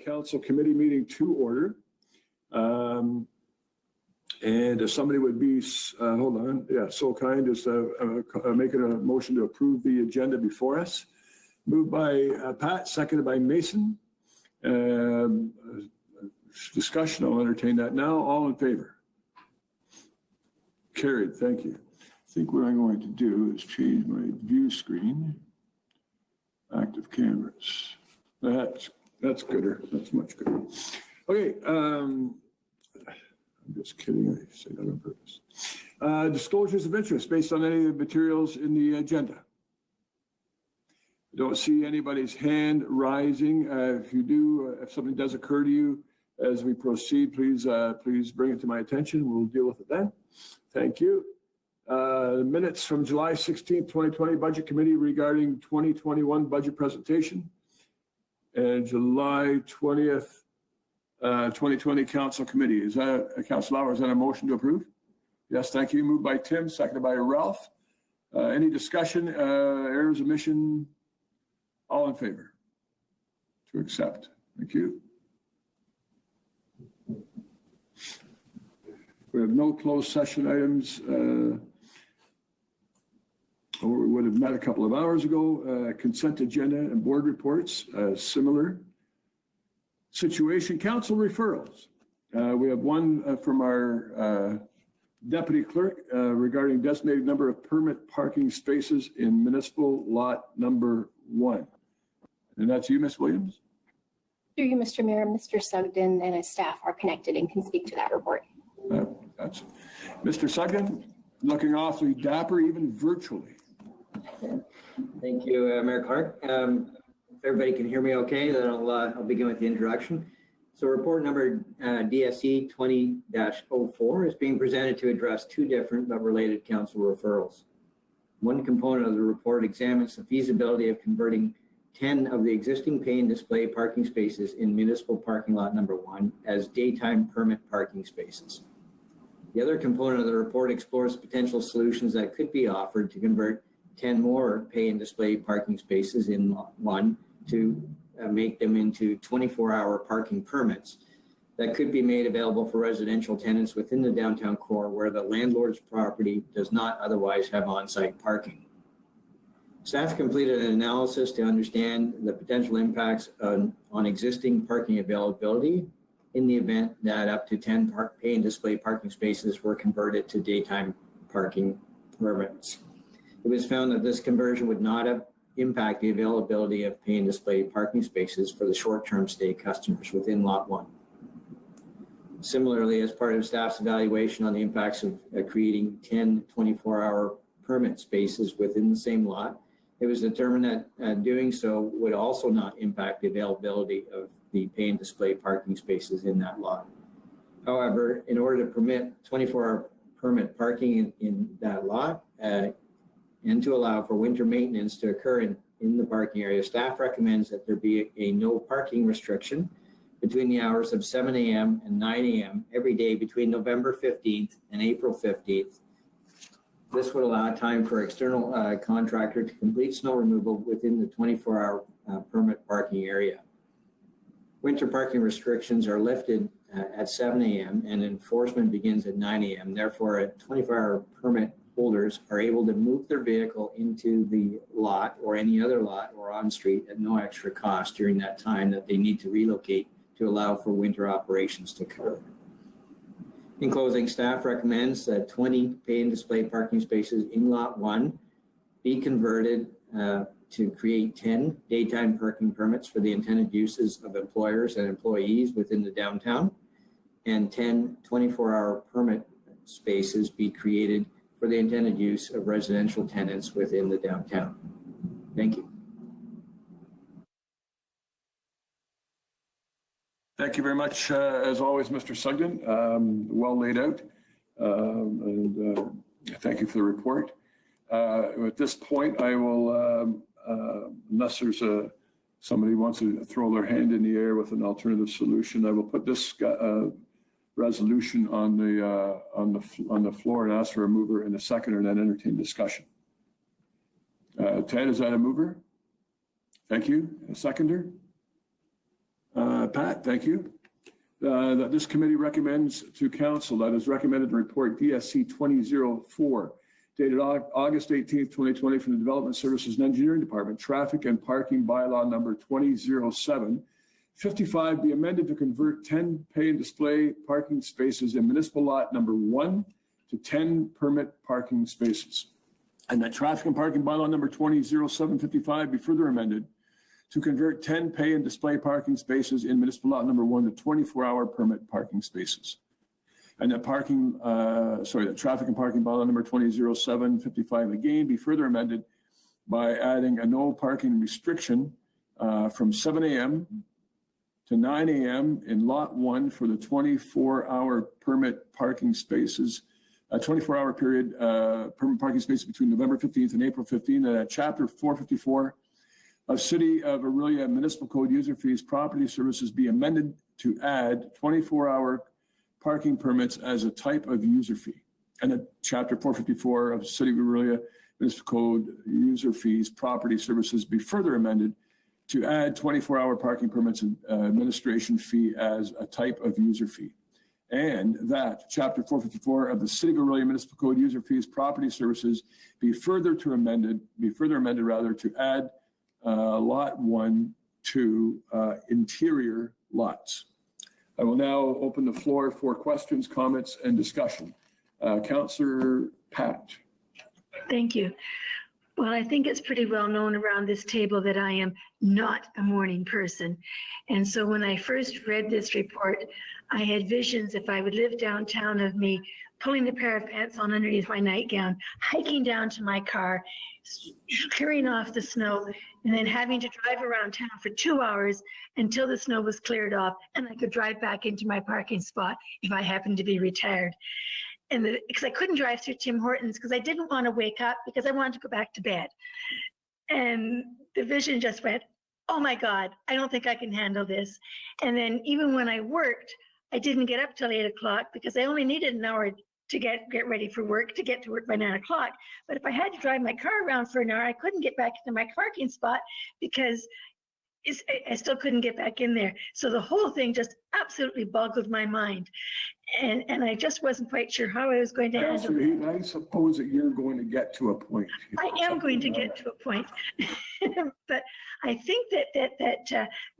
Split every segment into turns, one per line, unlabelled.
council committee meeting to order. And if somebody would be, hold on, yeah, so kind as to making a motion to approve the agenda before us. Moved by Pat, seconded by Mason. Discussion, I'll entertain that now. All in favor? Carried, thank you. I think what I'm going to do is change my view screen. Active cameras. That's gooder. That's much gooder. Okay. I'm just kidding. I say that on purpose. Disclosures of interest based on any of the materials in the agenda. I don't see anybody's hand rising. If you do, if something does occur to you as we proceed, please bring it to my attention. We'll deal with it then. Thank you. Minutes from July 16th, 2020 Budget Committee regarding 2021 budget presentation, and July 20th, 2020 Council Committee. Is that, Council Lauer, is that a motion to approve? Yes, thank you. Moved by Tim, seconded by Ralph. Any discussion, errors, omission? All in favor to accept? Thank you. We have no closed session items. Or we would have met a couple of hours ago. Consent agenda and board reports, similar situation. Council referrals. We have one from our deputy clerk regarding designated number of permit parking spaces in municipal lot number 1. And that's you, Ms. Williams?
Through you, Mr. Mayor, Mr. Sugden and his staff are connected and can speak to that report.
That's Mr. Sugden, looking awfully dapper, even virtually.
Thank you, Mayor Clark. If everybody can hear me okay, then I'll begin with the introduction. So report number DSE 20-04 is being presented to address two different but related council referrals. One component of the report examines the feasibility of converting 10 of the existing pay and display parking spaces in municipal parking lot number 1 as daytime permit parking spaces. The other component of the report explores potential solutions that could be offered to convert 10 more pay and display parking spaces in lot 1 to make them into 24-hour parking permits that could be made available for residential tenants within the downtown core where the landlord's property does not otherwise have on-site parking. Staff completed an analysis to understand the potential impacts on existing parking availability in the event that up to 10 pay and display parking spaces were converted to daytime parking permits. It was found that this conversion would not impact the availability of pay and display parking spaces for the short-term stay customers within Lot 1. Similarly, as part of staff's evaluation on the impacts of creating 10 24-hour permit spaces within the same lot, it was determined that doing so would also not impact the availability of the pay and display parking spaces in that lot. However, in order to permit 24-hour permit parking in that lot and to allow for winter maintenance to occur in the parking area, staff recommends that there be a no parking restriction between the hours of 7 a.m. and 9 a.m. every day between November 15th and April 15th. This would allow time for external contractor to complete snow removal within the 24-hour permit parking area. Winter parking restrictions are lifted at 7 a.m. and enforcement begins at 9 a.m. Therefore, 24-hour permit holders are able to move their vehicle into the lot or any other lot or on street at no extra cost during that time that they need to relocate to allow for winter operations to occur. In closing, staff recommends that 20 pay and display parking spaces in Lot 1 be converted to create 10 daytime parking permits for the intended uses of employers and employees within the downtown, and 10 24-hour permit spaces be created for the intended use of residential tenants within the downtown. Thank you.
Thank you very much, as always, Mr. Sugden. Well laid out, and thank you for the report. At this point, I will, unless there's somebody wants to throw their hand in the air with an alternative solution, I will put this resolution on the floor and ask for a mover and a seconder, and then entertain discussion. Ted, is that a mover? Thank you. A seconder? Pat, thank you. That this committee recommends to council that is recommended in report DSC 2004 dated August 18th, 2020 from the Development Services and Engineering Department, Traffic and Parking Bylaw number 2007-55 be amended to convert 10 pay and display parking spaces in municipal lot number 1 to 10 permit parking spaces. And that Traffic and Parking Bylaw number 2007-55 be further amended to convert 10 pay and display parking spaces in municipal lot number 1 to 24-hour permit parking spaces. And that the Traffic and Parking Bylaw number 2007-55 again be further amended by adding a no parking restriction from 7 a.m. to 9 a.m. in lot 1 for the 24-hour permit parking spaces, a 24-hour period permit parking spaces between November 15th and April 15th, and at Chapter 454 of City of Orillia Municipal Code User Fees Property Services be amended to add 24-hour parking permits as a type of user fee. And at Chapter 454 of City of Orillia Municipal Code User Fees Property Services be further amended to add 24-hour parking permits and administration fee as a type of user fee. And that Chapter 454 of the City of Orillia Municipal Code User Fees Property Services be further amended to add lot 1 to interior lots. I will now open the floor for questions, comments, and discussion. Councillor Pat.
Thank you. Well, I think it's pretty well known around this table that I am not a morning person. And so when I first read this report, I had visions, if I would live downtown, of me pulling a pair of pants on underneath my nightgown, hiking down to my car, clearing off the snow, and then having to drive around town for 2 hours until the snow was cleared off and I could drive back into my parking spot if I happened to be retired. And because I couldn't drive through Tim Hortons because I didn't want to wake up because I wanted to go back to bed. And the vision just went, oh my God, I don't think I can handle this. And then even when I worked, I didn't get up till 8 o'clock because I only needed an hour to get ready for work, to get to work by 9 o'clock. But if I had to drive my car around for an hour, I couldn't get back into my parking spot because I still couldn't get back in there. So the whole thing just absolutely boggled my mind. And I just wasn't quite sure how I was going to handle it.
I suppose that you're going to get to a point.
I am going to get to a point. But I think that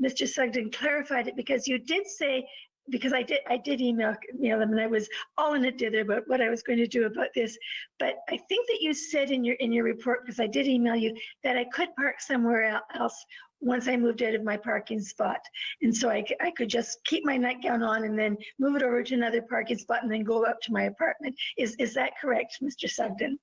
Mr. Sugden clarified it because you did say, because I did email them and I was all in a dither about what I was going to do about this. But I think that you said in your report, because I did email you, that I could park somewhere else once I moved out of my parking spot. And so I could just keep my nightgown on and then move it over to another parking spot and then go up to my apartment. Is that correct, Mr. Sugden?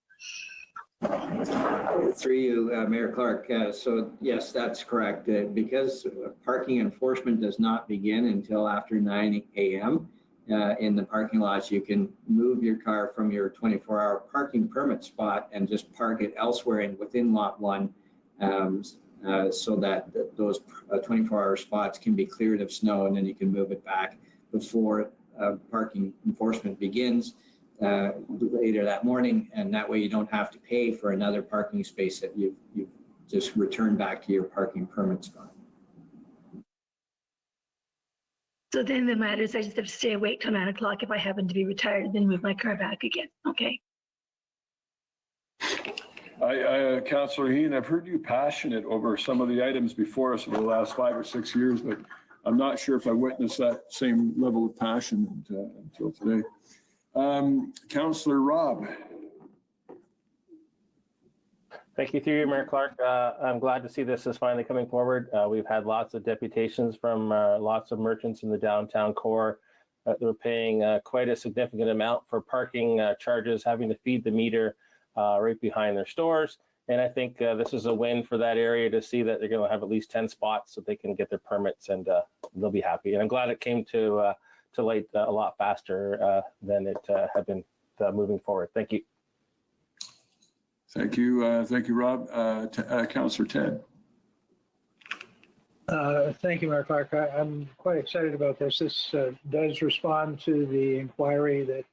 Through you, Mayor Clark. So yes, that's correct. Because parking enforcement does not begin until after 9 a.m. In the parking lots, you can move your car from your 24-hour parking permit spot and just park it elsewhere within lot 1, so that those 24-hour spots can be cleared of snow, and then you can move it back before parking enforcement begins later that morning, and that way you don't have to pay for another parking space that you've just returned back to your parking permit spot.
So then the matter is I just have to stay awake till 9 o'clock if I happen to be retired and then move my car back again. Okay.
Councillor Heen, I've heard you passionate over some of the items before us over the last 5 or 6 years, but I'm not sure if I witnessed that same level of passion until today. Councillor Rob.
Thank you, through you, Mayor Clark. I'm glad to see this is finally coming forward. We've had lots of deputations from lots of merchants in the downtown core. They're paying quite a significant amount for parking charges, having to feed the meter right behind their stores. And I think this is a win for that area to see that they're going to have at least 10 spots so they can get their permits, and they'll be happy. And I'm glad it came to light a lot faster than it had been moving forward. Thank you.
Thank you, Rob. Councillor Ted.
Thank you, Mayor Clark. I'm quite excited about this. This does respond to the inquiry that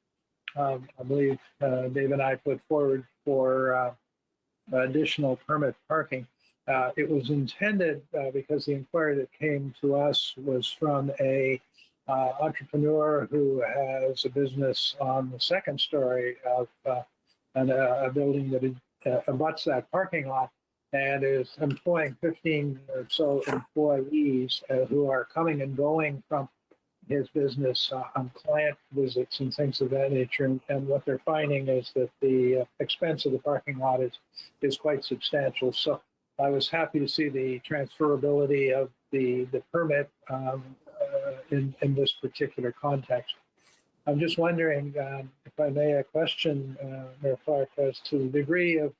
I believe Dave and I put forward for additional permit parking. It was intended because the inquiry that came to us was from a entrepreneur who has a business on the second story of a building that abuts that parking lot and is employing 15 or so employees who are coming and going from his business on client visits and things of that nature. And what they're finding is that the expense of the parking lot is quite substantial. So I was happy to see the transferability of the permit in this particular context. I'm just wondering, if I may, a question, Mayor Clark, as to the degree of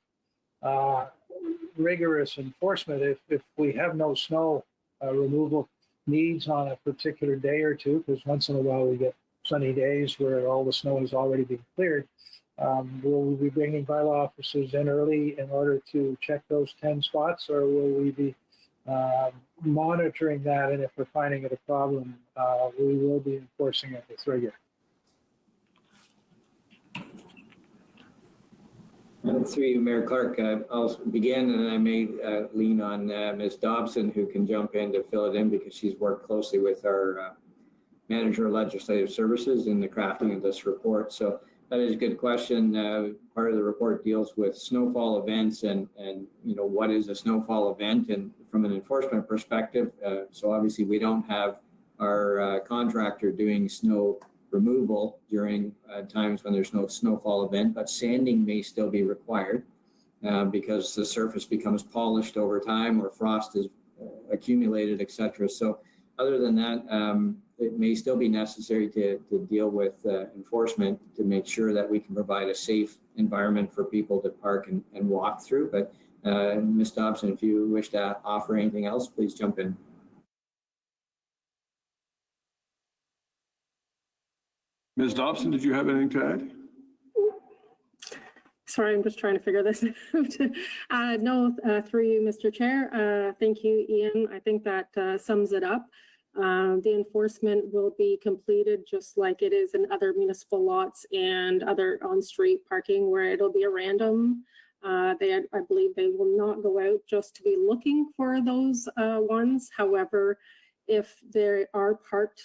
rigorous enforcement if we have no snow removal needs on a particular day or two, because once in a while we get sunny days where all the snow has already been cleared. Will we be bringing bylaw officers in early in order to check those 10 spots, or will we be monitoring that? And if we're finding it a problem, we will be enforcing it with rigor.
Through you, Mayor Clark, I'll begin, and I may lean on Ms. Dobson, who can jump in to fill it in because she's worked closely with our Manager of Legislative Services in the crafting of this report. So that is a good question. Part of the report deals with snowfall events and what is a snowfall event, and from an enforcement perspective. So obviously we don't have our contractor doing snow removal during times when there's no snowfall event, but sanding may still be required because the surface becomes polished over time or frost is accumulated, etc. So other than that, it may still be necessary to deal with enforcement to make sure that we can provide a safe environment for people to park and walk through. But Ms. Dobson, if you wish to offer anything else, please jump in.
Ms. Dobson, did you have anything to add?
Sorry, I'm just trying to figure this out. No, through you, Mr. Chair. Thank you, Ian. I think that sums it up. The enforcement will be completed just like it is in other municipal lots and other on-street parking where it'll be a random. I believe they will not go out just to be looking for those ones. However, if they are parked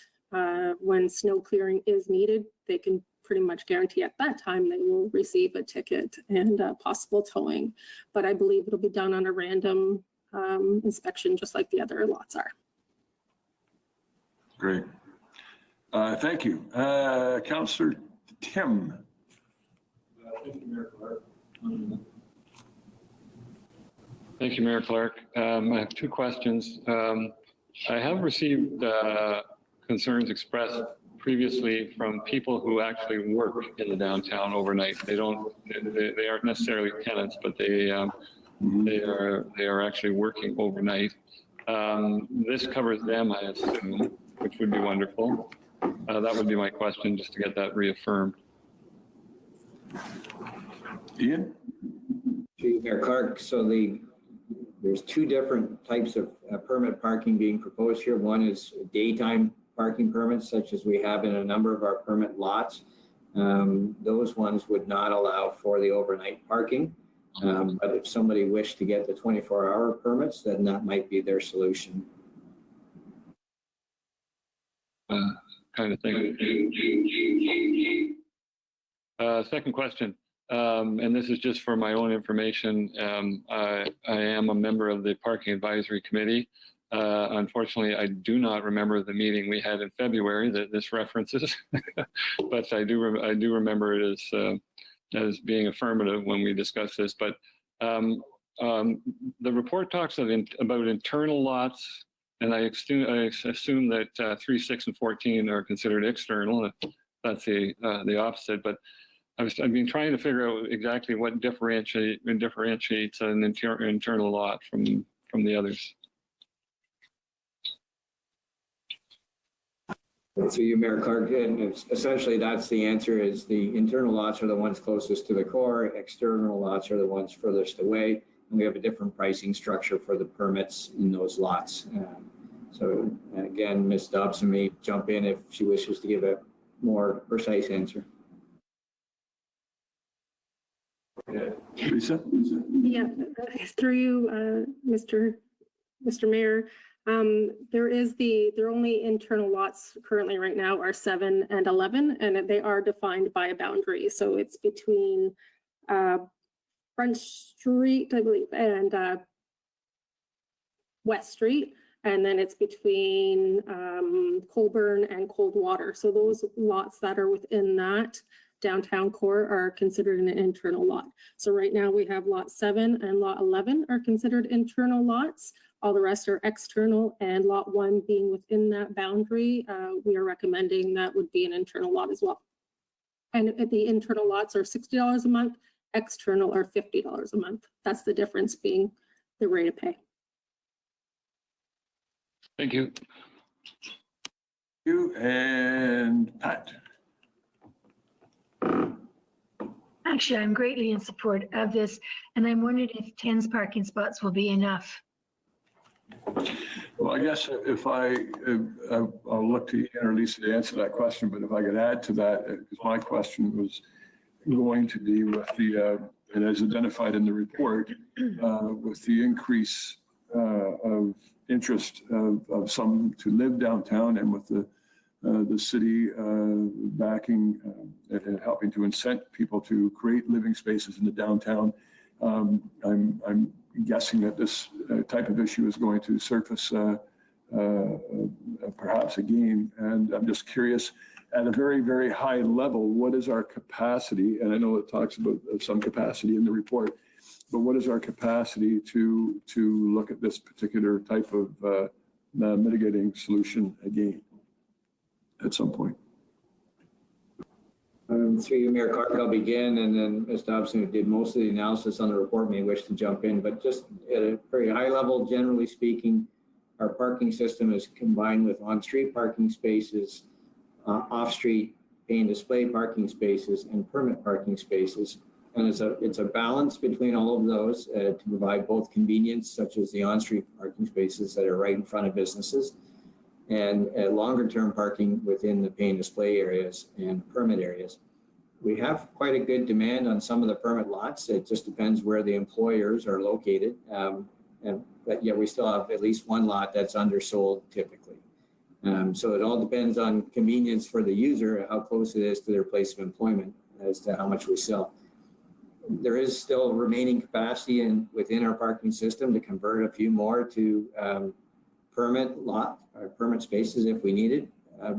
when snow clearing is needed, they can pretty much guarantee at that time they will receive a ticket and possible towing. But I believe it'll be done on a random inspection, just like the other lots are.
Great. Thank you. Councillor Tim.
Thank you, Mayor Clark. Thank you, Mayor Clark. I have two questions. I have received concerns expressed previously from people who actually work in the downtown overnight. They aren't necessarily tenants, but they are actually working overnight. This covers them, I assume, which would be wonderful. That would be my question, just to get that reaffirmed.
Ian?
Mayor Clark, so there's two different types of permit parking being proposed here. One is daytime parking permits, such as we have in a number of our permit lots. Those ones would not allow for the overnight parking. But if somebody wished to get the 24-hour permits, then that might be their solution.
Kind of thing. Second question, and this is just for my own information. I am a member of the Parking Advisory Committee. Unfortunately, I do not remember the meeting we had in February that this references, but I do remember it as being affirmative when we discussed this. But the report talks about internal lots, and I assume that 3, 6, and 14 are considered external. That's the opposite. But I've been trying to figure out exactly what differentiates an internal lot from the others.
So you, Mayor Clark, and essentially that's the answer: is the internal lots are the ones closest to the core, external lots are the ones furthest away, and we have a different pricing structure for the permits in those lots. So again, Ms. Dobson may jump in if she wishes to give a more precise answer.
Lisa?
Yeah, through you, Mr. Mayor. Their only internal lots currently right now are 7 and 11, and they are defined by a boundary. So it's between Front Street, I believe, and West Street. And then it's between Colburn and Coldwater. So those lots that are within that downtown core are considered an internal lot. So right now we have lot 7 and lot 11 are considered internal lots. All the rest are external, and lot 1 being within that boundary, we are recommending that would be an internal lot as well. And the internal lots are $60 a month, external are $50 a month. That's the difference being the rate of pay.
Thank you.
You and Pat.
Actually, I'm greatly in support of this, and I'm wondering if 10 parking spots will be enough.
Well, I guess if I'll look to Ian or Lisa to answer that question, but if I could add to that, because my question was going to be with and as identified in the report, with the increase of interest of some to live downtown, and with the city backing and helping to incent people to create living spaces in the downtown. I'm guessing that this type of issue is going to surface perhaps again. And I'm just curious, at a very, very high level, what is our capacity? And I know it talks about some capacity in the report, but what is our capacity to look at this particular type of mitigating solution again at some point?
Through you, Mayor Clark, I'll begin, and then Ms. Dobson, who did most of the analysis on the report, may wish to jump in. But just at a very high level, generally speaking, our parking system is combined with on-street parking spaces, off-street pay and display parking spaces, and permit parking spaces. And it's a balance between all of those to provide both convenience, such as the on-street parking spaces that are right in front of businesses, and longer-term parking within the pay and display areas and permit areas. We have quite a good demand on some of the permit lots. It just depends where the employers are located. But yet we still have at least one lot that's undersold typically. So it all depends on convenience for the user, how close it is to their place of employment as to how much we sell. There is still remaining capacity within our parking system to convert a few more to permit lot or permit spaces if we need it.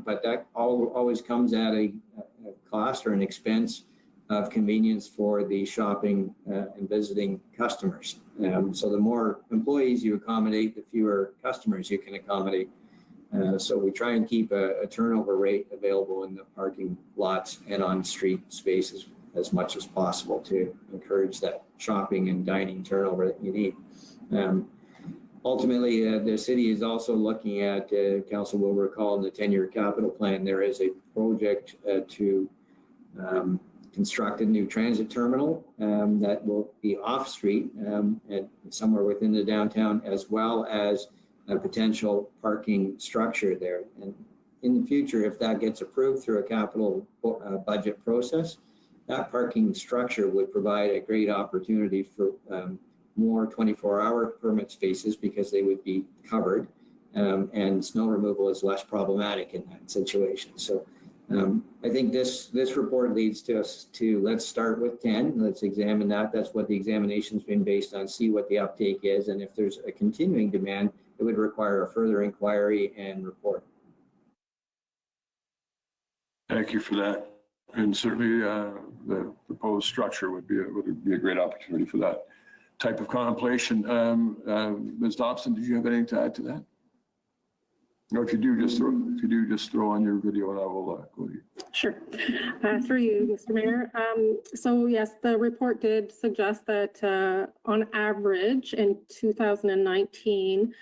But that always comes at a cost or an expense of convenience for the shopping and visiting customers. So the more employees you accommodate, the fewer customers you can accommodate. So we try and keep a turnover rate available in the parking lots and on street spaces as much as possible to encourage that shopping and dining turnover that you need. Ultimately, the city is also looking at, council will recall in the 10-year capital plan, there is a project to construct a new transit terminal that will be off-street and somewhere within the downtown, as well as a potential parking structure there. And in the future, if that gets approved through a capital budget process, that parking structure would provide a great opportunity for more 24-hour permit spaces because they would be covered, and snow removal is less problematic in that situation. So I think this report leads to us to, let's start with 10. Let's examine that. That's what the examination's been based on, see what the uptake is. And if there's a continuing demand, it would require a further inquiry and report.
Thank you for that. And certainly the proposed structure would be a great opportunity for that type of contemplation. Ms. Dobson, did you have anything to add to that? Or if you do, just throw on your video and I will go to you.
Sure. Through you, Mr. Mayor. So yes, the report did suggest that on average in 2019,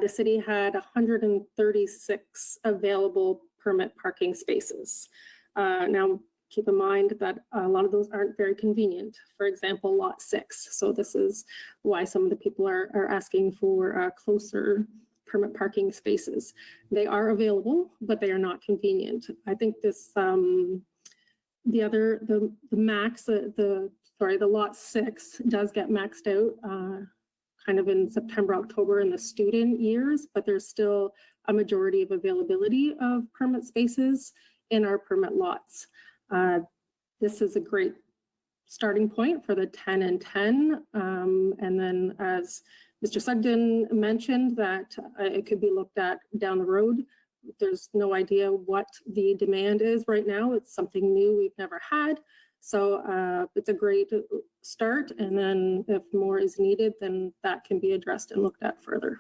the city had 136 available permit parking spaces. Now, keep in mind that a lot of those aren't very convenient. For example, lot 6. So this is why some of the people are asking for closer permit parking spaces. They are available, but they are not convenient. I think this, the max, the the lot 6 does get maxed out kind of in September, October in the student years, but there's still a majority of availability of permit spaces in our permit lots. This is a great starting point for the 10 and 10. And then as Mr. Sugden mentioned, that it could be looked at down the road. There's no idea what the demand is right now. It's something new we've never had. So it's a great start. And then if more is needed, then that can be addressed and looked at further.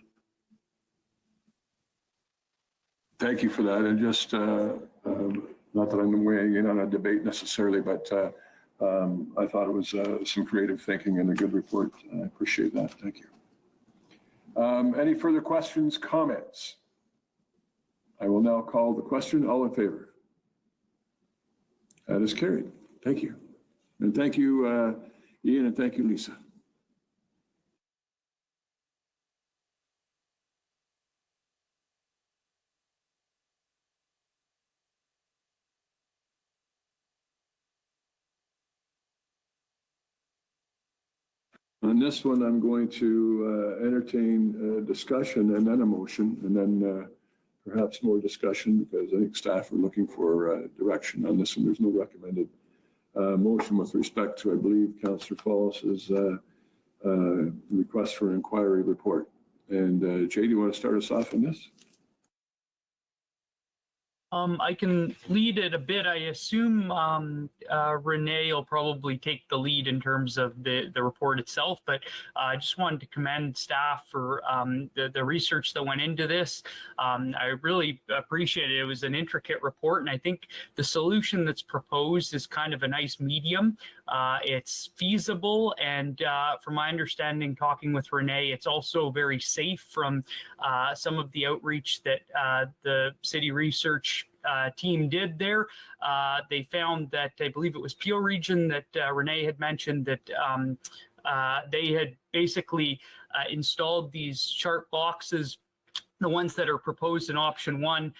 Thank you for that. And just, not that I'm weighing in on a debate necessarily, but I thought it was some creative thinking and a good report. I appreciate that. Thank you. Any further questions, comments? I will now call the question. All in favor? That is carried. Thank you. And thank you, Ian, and thank you, Lisa. On this one, I'm going to entertain a discussion and then a motion, and then perhaps more discussion, because I think staff are looking for direction on this, and there's no recommended motion with respect to, I believe, Councillor Fallis's request for an inquiry report. And Jay, do you want to start us off on this?
I can lead it a bit. I assume Renee will probably take the lead in terms of the report itself, but I just wanted to commend staff for the research that went into this. I really appreciate it. It was an intricate report, and I think the solution that's proposed is kind of a nice medium. It's feasible, and from my understanding, talking with Renee, it's also very safe from some of the outreach that the city research team did there. They found that, I believe it was Peel Region that Renee had mentioned, that they had basically installed these sharp boxes, the ones that are proposed in option 1,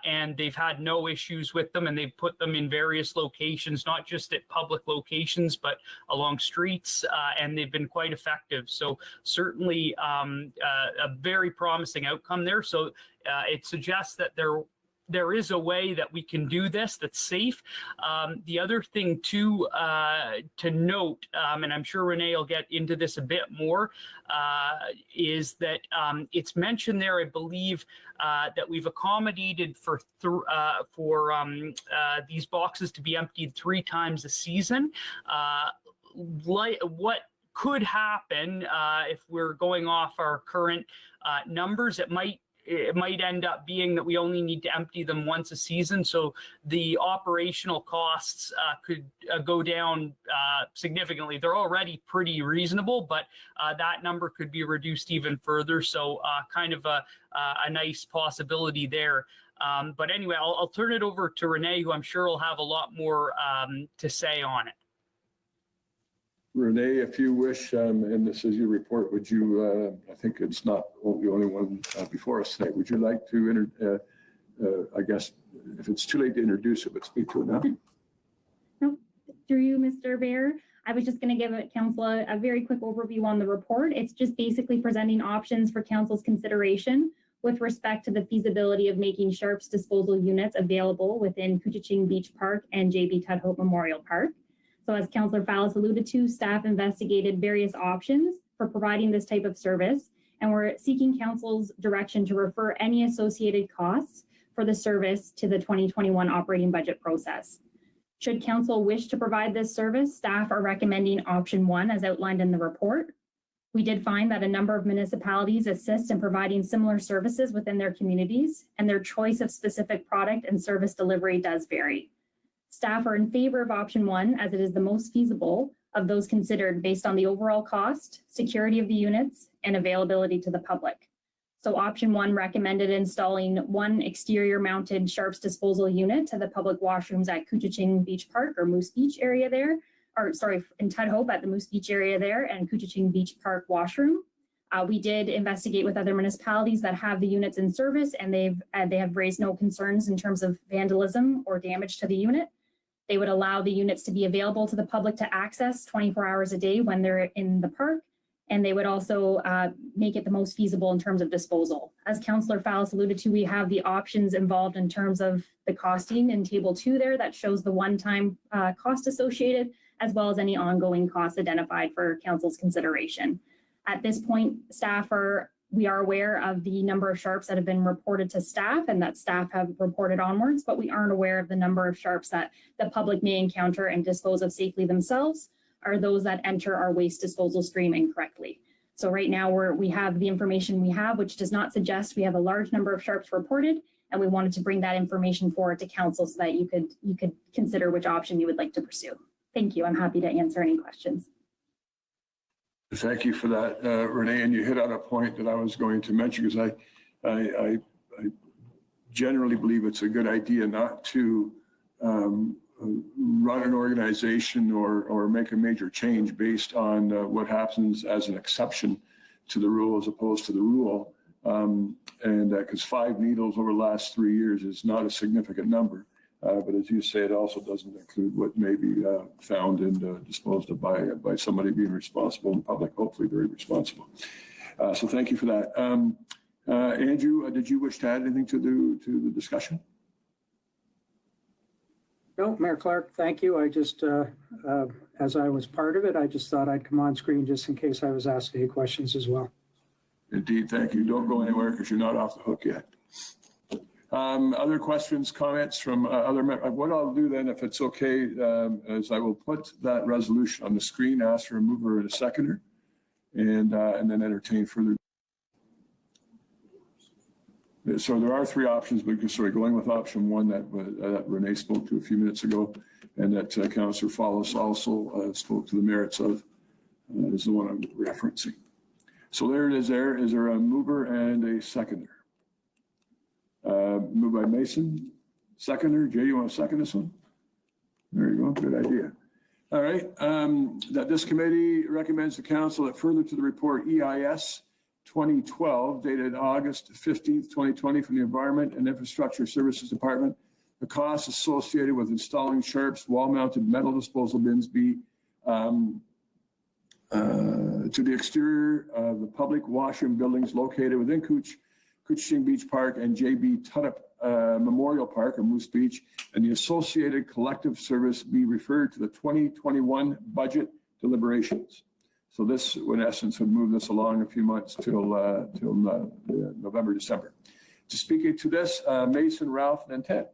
and they've had no issues with them, and they've put them in various locations, not just at public locations, but along streets, and they've been quite effective. So certainly a very promising outcome there. So it suggests that there is a way that we can do this that's safe. The other thing too to note, and I'm sure Renee will get into this a bit more, is that it's mentioned there, I believe, that we've accommodated for these boxes to be emptied 3 times a season. What could happen if we're going off our current numbers, it might end up being that we only need to empty them once a season. So the operational costs could go down significantly. They're already pretty reasonable, but that number could be reduced even further. So kind of a nice possibility there. But anyway, I'll turn it over to Renee, who I'm sure will have a lot more to say on it.
Renee, if you wish, and this is your report, would you, I think it's not the only one before us tonight, would you like to, I guess, if it's too late to introduce it, but speak to it now?
No, through you, Mr. Mayor. I was just going to give council a very quick overview on the report. It's just basically presenting options for council's consideration with respect to the feasibility of making sharps disposal units available within Couchiching Beach Park and JB Tudhope Memorial Park. So as Councillor Fallis alluded to, staff investigated various options for providing this type of service, and we're seeking council's direction to refer any associated costs for the service to the 2021 operating budget process. Should council wish to provide this service, staff are recommending option 1 as outlined in the report. We did find that a number of municipalities assist in providing similar services within their communities, and their choice of specific product and service delivery does vary. Staff are in favor of option 1 as it is the most feasible of those considered based on the overall cost, security of the units, and availability to the public. So option 1 recommended installing 1 exterior mounted sharps disposal unit to the public washrooms at Couchiching Beach Park or Moose Beach area there, or sorry, in Tudhope at the Moose Beach area there and Couchiching Beach Park washroom. We did investigate with other municipalities that have the units in service, and they have raised no concerns in terms of vandalism or damage to the unit. They would allow the units to be available to the public to access 24 hours a day when they're in the park. And they would also make it the most feasible in terms of disposal. As Councillor Fallis alluded to, we have the options involved in terms of the costing in table 2 there that shows the one-time cost associated, as well as any ongoing costs identified for council's consideration. At this point, we are aware of the number of sharps that have been reported to staff and that staff have reported onwards, but we aren't aware of the number of sharps that the public may encounter and dispose of safely themselves, are those that enter our waste disposal stream incorrectly. So right now we have the information we have, which does not suggest we have a large number of sharps reported, and we wanted to bring that information forward to council so that you could consider which option you would like to pursue. Thank you. I'm happy to answer any questions.
Thank you for that, Renee. And you hit on a point that I was going to mention, because I generally believe it's a good idea not to run an organization or make a major change based on what happens as an exception to the rule as opposed to the rule. And because 5 needles over the last 3 years is not a significant number. But as you say, it also doesn't include what may be found and disposed of by somebody being responsible in public, hopefully very responsible. So thank you for that. Andrew, did you wish to add anything to the discussion?
No, Mayor Clark, thank you. I just, as I was part of it, I just thought I'd come on screen just in case I was asked any questions as well.
Indeed, thank you. Don't go anywhere because you're not off the hook yet. Other questions, comments from other members? What I'll do then, if it's okay, is I will put that resolution on the screen, ask for a mover and a seconder, and then entertain further. So there are 3 options, but going with option 1 that Renee spoke to a few minutes ago, and that Councillor Fallis also spoke to the merits of, is the one I'm referencing. So there it is there. Is there a mover and a seconder? Moved by Mason, seconder. Jay, you want to second this one? There you go, good idea. All right, that this committee recommends the council that further to the report EIS 2012 dated August 15th, 2020 from the Environment and Infrastructure Services Department, the costs associated with installing sharps wall-mounted metal disposal bins be to the exterior of the public washroom buildings located within Couchiching Beach Park and J.B. Tuddup Memorial Park or Moose Beach, and the associated collective service be referred to the 2021 budget deliberations. So this, in essence, would move this along a few months till November, December. To speak to this, Mason, Ralph, and Ted.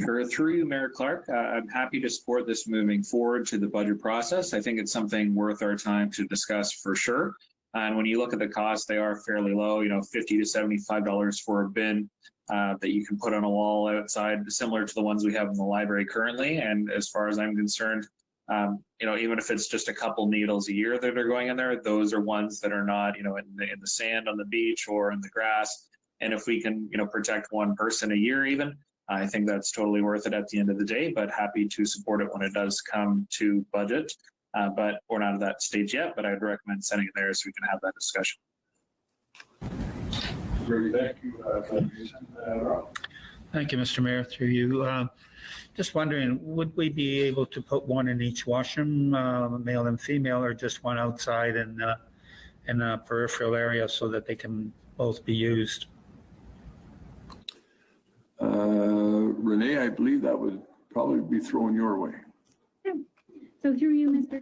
Sure. Through you, Mayor Clark, I'm happy to support this moving forward to the budget process. I think it's something worth our time to discuss for sure. And when you look at the costs, they are fairly low, $50 to $75 for a bin that you can put on a wall outside, similar to the ones we have in the library currently. And as far as I'm concerned, even if it's just a couple needles a year that are going in there, those are ones that are not, in the sand on the beach or in the grass. And if we can, protect one person a year even, I think that's totally worth it at the end of the day, but happy to support it when it does come to budget. But we're not at that stage yet, but I'd recommend sending it there so we can have that discussion.
Great, thank you,
Thank you, Mr. Mayor, through you. Just wondering, would we be able to put one in each washroom, male and female, or just one outside in a peripheral area so that they can both be used?
Renee, I believe that would probably be thrown your way.
Yeah. So through you, Mr. Chair,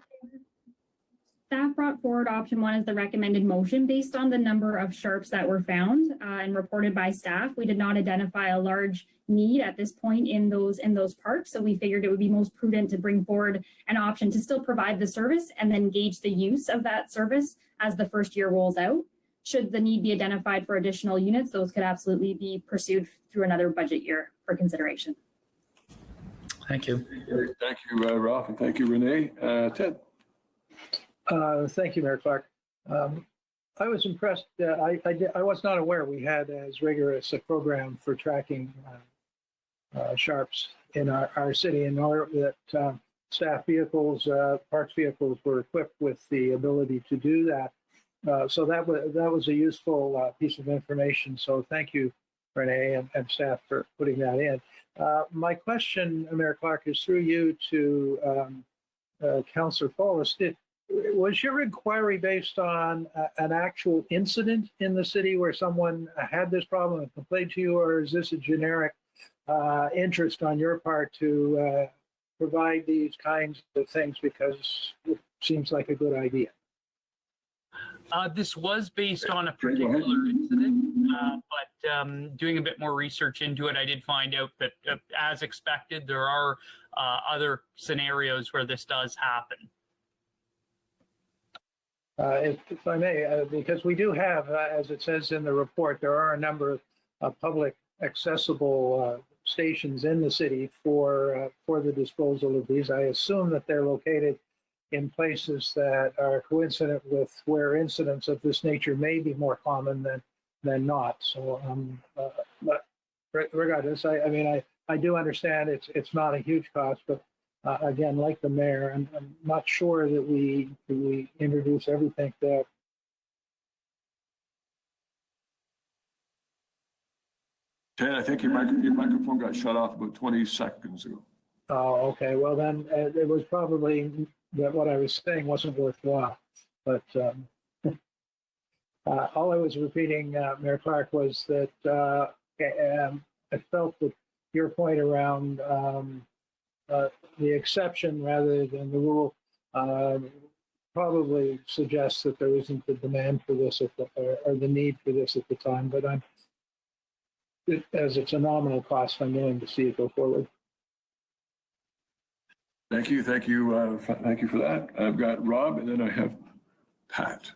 staff brought forward option 1 as the recommended motion based on the number of sharps that were found and reported by staff. We did not identify a large need at this point in those parks, so we figured it would be most prudent to bring forward an option to still provide the service and then gauge the use of that service as the first year rolls out. Should the need be identified for additional units, those could absolutely be pursued through another budget year for consideration.
Thank you.
Thank you, Ralph, and thank you, Renee. Ted.
Thank you, Mayor Clark. I was impressed. I was not aware we had as rigorous a program for tracking sharps in our city, and that staff vehicles, parks vehicles were equipped with the ability to do that. So that was a useful piece of information. So thank you Renee and staff for putting that in. My question, Mayor Clark, is through you to Councillor Follis. Was your inquiry based on an actual incident in the city where someone had this problem and complained to you, or is this a generic interest on your part to provide these kinds of things because it seems like a good idea?
This was based on a particular incident, but doing a bit more research into it, I did find out that, as expected, there are other scenarios where this does happen.
If I may, because we do have, as it says in the report, there are a number of public accessible stations in the city for the disposal of these. I assume that they're located in places that are coincident with where incidents of this nature may be more common than not. So, but regardless, I mean, I do understand it's not a huge cost, but again, like the mayor, I'm not sure that we introduce everything that.
Ted, I think your microphone got shut off about 20 seconds ago.
Oh, okay. Well, then it was probably that what I was saying wasn't worthwhile. But all I was repeating, Mayor Clark, was that I felt that your point around the exception rather than the rule probably suggests that there isn't the demand for this or the need for this at the time. But as it's a nominal cost, I'm willing to see it go forward.
Thank you for that. I've got Rob, and then I have Pat.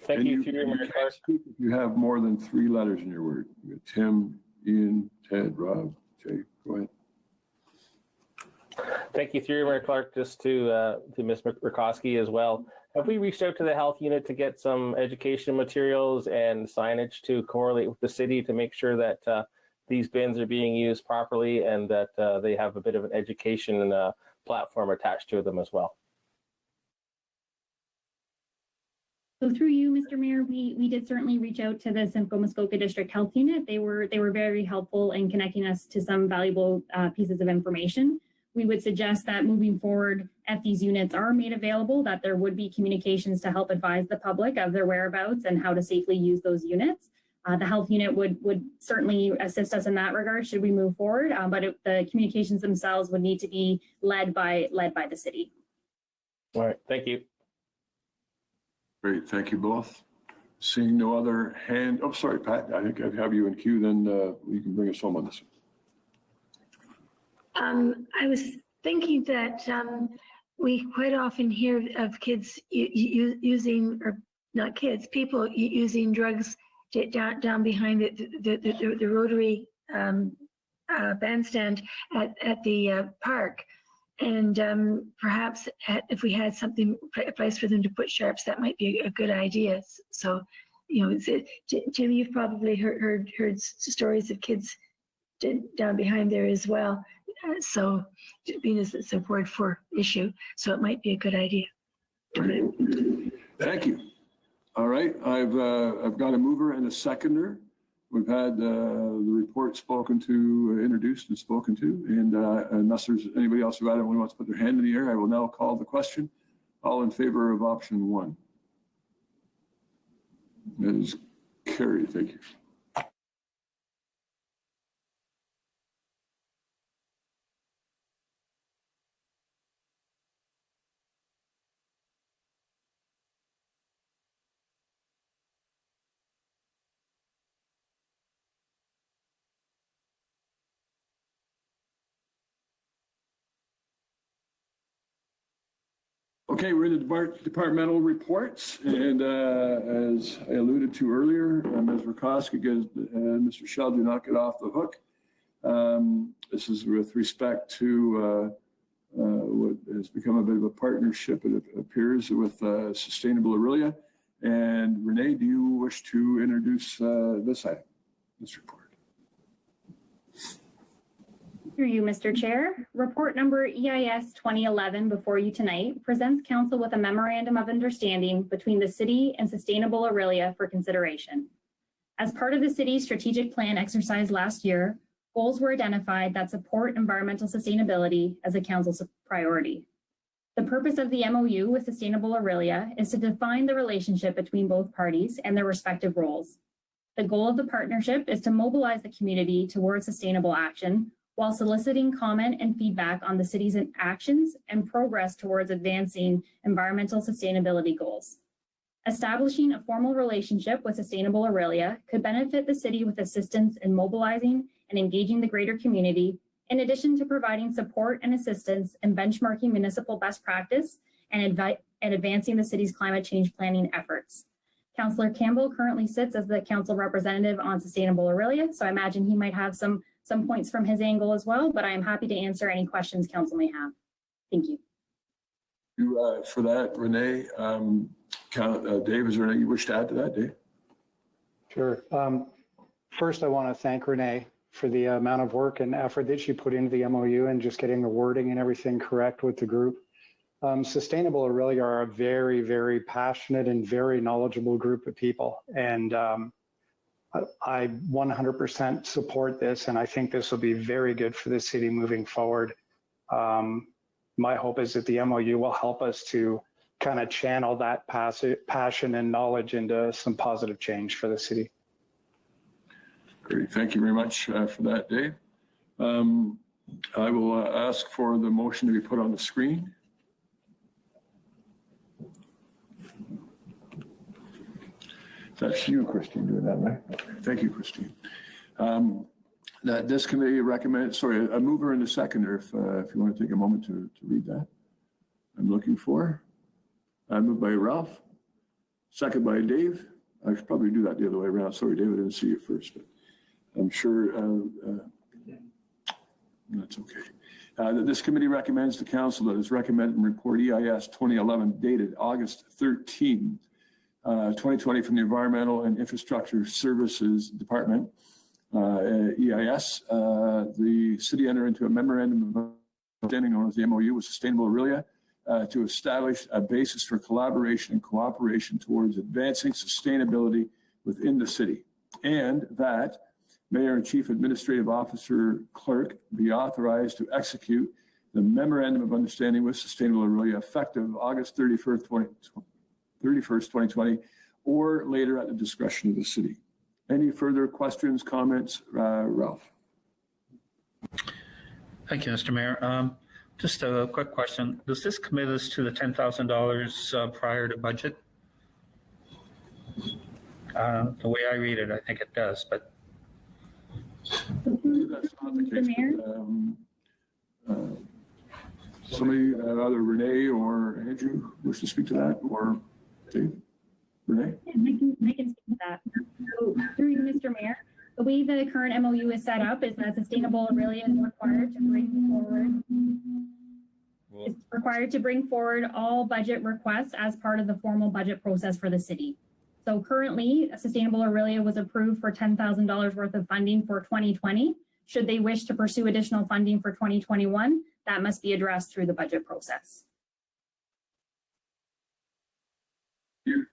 Thank you, Mayor Clark.
You have more than 3 letters in your word. You got Tim, Ian, Ted, Rob, Jay. Go ahead.
Thank you, through Mayor Clark. Just to Ms. Rakowski as well. Have we reached out to the health unit to get some education materials and signage to correlate with the city to make sure that these bins are being used properly and that they have a bit of an education platform attached to them as well?
So through you, Mr. Mayor, we did certainly reach out to the Simcoe Muskoka District Health Unit. They were very helpful in connecting us to some valuable pieces of information. We would suggest that moving forward, if these units are made available, that there would be communications to help advise the public of their whereabouts and how to safely use those units. The health unit would certainly assist us in that regard should we move forward, but the communications themselves would need to be led by the city.
All right, thank you.
Great, thank you both. Seeing no other hand, oh, sorry, Pat, I think I have you in queue, then you can bring us home on this one.
I was thinking that we quite often hear of kids using, or not kids, people using drugs down behind the Rotary bandstand at the park. And perhaps if we had something, a place for them to put sharps, that might be a good idea. So, you know, Tim, you've probably heard stories of kids down behind there as well. So, being as it's a Ward 4 issue, so it might be a good idea.
Thank you. All right, I've got a mover and a seconder. We've had the report spoken to, introduced and spoken to, and unless there's anybody else who wants to put their hand in the air, I will now call the question. All in favor of option 1? That is carried. Thank you. Okay, we're in the departmental reports, and as I alluded to earlier, Ms. Rakowski and Mr. Shell do not get off the hook. This is with respect to what has become a bit of a partnership, it appears, with Sustainable Orillia. And Renee, do you wish to introduce this item, this report?
Through you, Mr. Chair. Report number EIS 2011 before you tonight presents Council with a memorandum of understanding between the City and Sustainable Orillia for consideration. As part of the city's strategic plan exercise last year, goals were identified that support environmental sustainability as a council's priority. The purpose of the MOU with Sustainable Orillia is to define the relationship between both parties and their respective roles. The goal of the partnership is to mobilize the community towards sustainable action while soliciting comment and feedback on the city's actions and progress towards advancing environmental sustainability goals. Establishing a formal relationship with Sustainable Orillia could benefit the city with assistance in mobilizing and engaging the greater community, in addition to providing support and assistance in benchmarking municipal best practice and advancing the city's climate change planning efforts. Councillor Campbell currently sits as the council representative on Sustainable Orillia, so I imagine he might have some points from his angle as well, but I am happy to answer any questions council may have. Thank you.
For that, Renee. Dave, is there anything you wish to add to that, Dave?
Sure. First, I want to thank Renee for the amount of work and effort that she put into the MOU and just getting the wording and everything correct with the group. Sustainable Orillia are a very, very passionate and very knowledgeable group of people. And I 100% support this, and I think this will be very good for the city moving forward. My hope is that the MOU will help us to kind of channel that passion and knowledge into some positive change for the city.
Great, thank you very much for that, Dave. I will ask for the motion to be put on the screen. That's you, Christine, doing that, right? Okay. Thank you, Christine. That this committee recommends, sorry, a mover and a seconder, if you want to take a moment to read that. I'm looking for. Moved by Ralph, second by Dave. I should probably do that the other way around. Sorry, David, I didn't see you first, but I'm sure that's okay. That this committee recommends to council that is recommended in report EIS 2011 dated August 13, 2020 from the Environmental and Infrastructure Services Department, EIS. The city entered into a memorandum of understanding known as the MOU with Sustainable Orillia to establish a basis for collaboration and cooperation towards advancing sustainability within the city, and that Mayor and Chief Administrative Officer Clerk be authorized to execute the Memorandum of Understanding with Sustainable Orillia effective August 31st, 2020, or later at the discretion of the city. Any further questions, comments, Ralph?
Thank you, Mr. Mayor. Just a quick question. Does this commit us to the $10,000 prior to budget? The way I read it, I think it does, but.
That's not the case. Somebody, either Renee or Andrew, wish to speak to that, or Dave? Renee?
I can speak to that. So, through you, Mr. Mayor, the way the current MOU is set up is that Sustainable Orillia is required to bring forward all budget requests as part of the formal budget process for the city. So currently, Sustainable Orillia was approved for $10,000 worth of funding for 2020. Should they wish to pursue additional funding for 2021, that must be addressed through the budget process.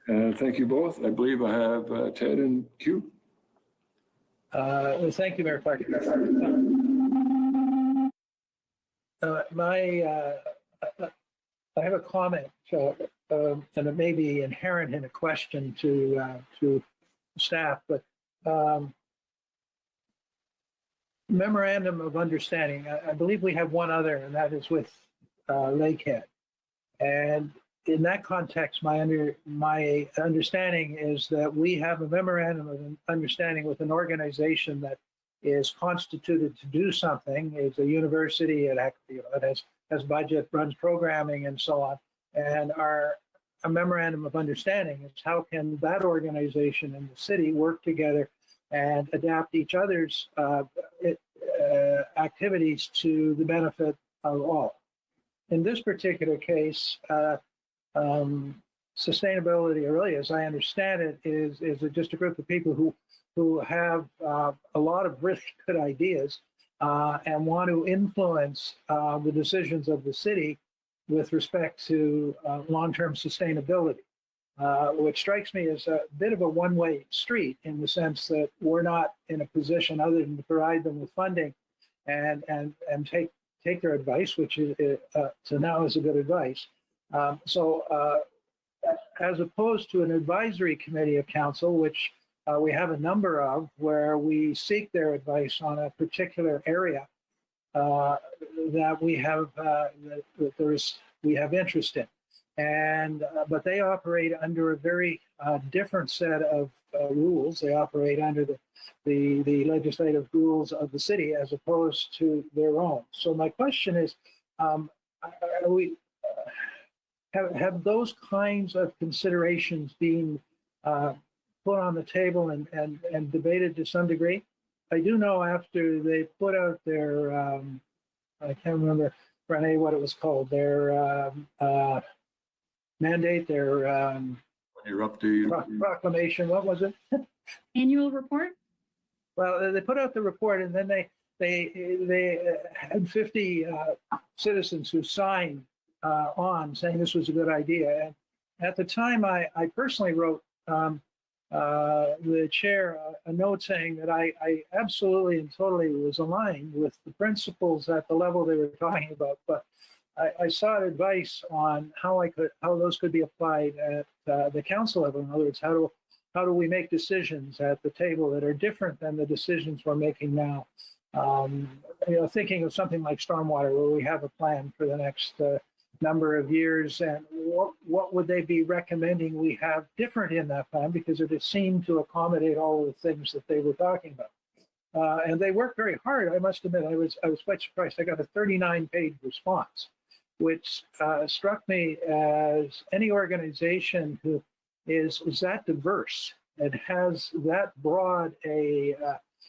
Thank you both. I believe I have Ted and Q.
Thank you, Mayor Clark. I have a comment, and it may be inherent in a question to staff, but memorandum of understanding. I believe we have one other, and that is with Lakehead. And in that context, my understanding is that we have a memorandum of understanding with an organization that is constituted to do something. It's a university. It has budget, runs programming, and so on. And a memorandum of understanding is how can that organization and the city work together and adapt each other's activities to the benefit of all. In this particular case, Sustainability Orillia, as I understand it, is just a group of people who have a lot of really good ideas and want to influence the decisions of the city with respect to long-term sustainability. which strikes me as a bit of a one-way street in the sense that we're not in a position other than to provide them with funding and take their advice, which is, to now is a good advice. As opposed to an advisory committee of council, which we have a number of, where we seek their advice on a particular area that we have we have interest in, but they operate under a very different set of rules. They operate under the legislative rules of the city as opposed to their own. So my question is, have those kinds of considerations been put on the table and debated to some degree? I do know after they put out their, I can't remember, Renee, what it was called, their mandate, their proclamation, what was it?
Annual report?
Well, they put out the report, and then they had 50 citizens who signed on saying this was a good idea. And at the time, I personally wrote the chair a note saying that I absolutely and totally was aligned with the principles at the level they were talking about, but I sought advice on how those could be applied at the council level. In other words, how do we make decisions at the table that are different than the decisions we're making now? Thinking of something like stormwater, where we have a plan for the next number of years, and what would they be recommending we have different in that plan, because it seemed to accommodate all of the things that they were talking about. And they worked very hard. I must admit, I was quite surprised. I got a 39-page response, which struck me as any organization who is that diverse and has that broad a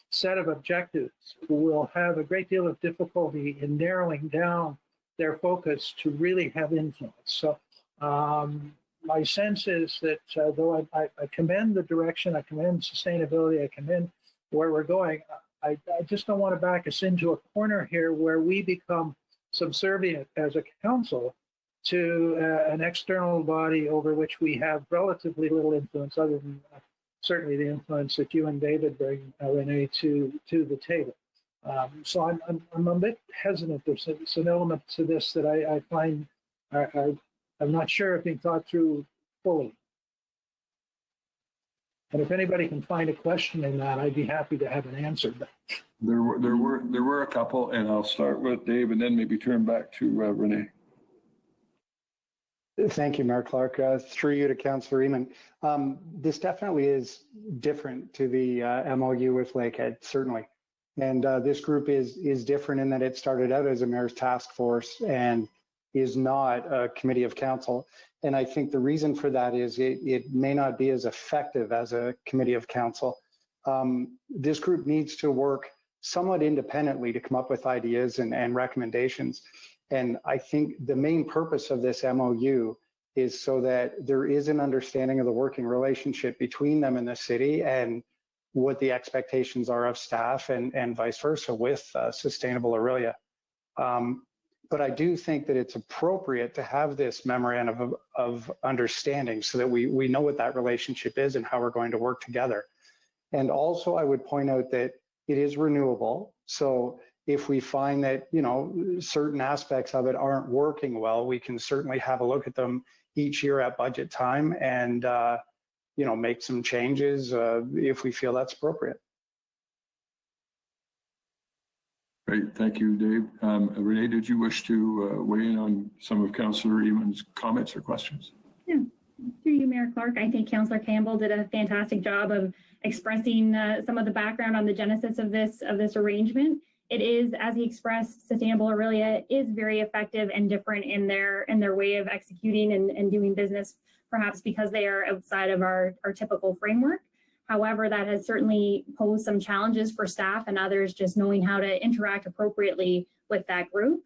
set of objectives will have a great deal of difficulty in narrowing down their focus to really have influence. So my sense is that though I commend the direction, I commend sustainability, I commend where we're going, I just don't want to back us into a corner here where we become subservient as a council to an external body over which we have relatively little influence, other than certainly the influence that you and David bring, Renee, to the table. So I'm a bit hesitant. There's an element to this that I find I'm not sure if being thought through fully. And if anybody can find a question in that, I'd be happy to have an answer.
There were a couple, and I'll start with Dave, and then maybe turn back to Renee.
Thank you, Mayor Clark. Through you to Councillor Eamon. This definitely is different to the MOU with Lakehead, certainly. And this group is different in that it started out as a mayor's task force and is not a committee of council. And I think the reason for that is it may not be as effective as a committee of council. This group needs to work somewhat independently to come up with ideas and recommendations. And I think the main purpose of this MOU is so that there is an understanding of the working relationship between them and the city and what the expectations are of staff and vice versa with Sustainable Orillia. But I do think that it's appropriate to have this memorandum of understanding so that we know what that relationship is and how we're going to work together. And also I would point out that it is renewable. So if we find that, certain aspects of it aren't working well, we can certainly have a look at them each year at budget time and, make some changes if we feel that's appropriate.
Great, thank you, Dave. Renee, did you wish to weigh in on some of Councillor Eamon's comments or questions?
Yeah, through you, Mayor Clark. I think Councillor Campbell did a fantastic job of expressing some of the background on the genesis of this arrangement. It is, as he expressed, Sustainable Orillia is very effective and different in their way of executing and doing business, perhaps because they are outside of our typical framework. However, that has certainly posed some challenges for staff and others just knowing how to interact appropriately with that group.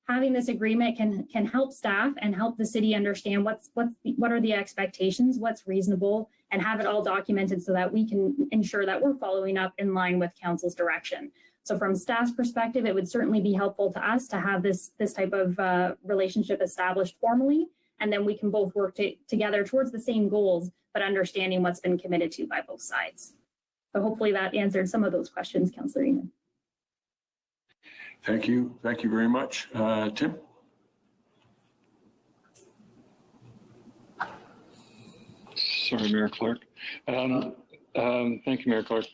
Having this agreement can help staff and help the city understand what are the expectations, what's reasonable, and have it all documented so that we can ensure that we're following up in line with council's direction. So from staff's perspective, it would certainly be helpful to us to have this type of relationship established formally and then we can both work together towards the same goals, but understanding what's been committed to by both sides. So hopefully that answered some of those questions, Councillor Eamon.
Thank you. Thank you very much. Tim?
Sorry, Mayor Clark. Thank you, Mayor Clark.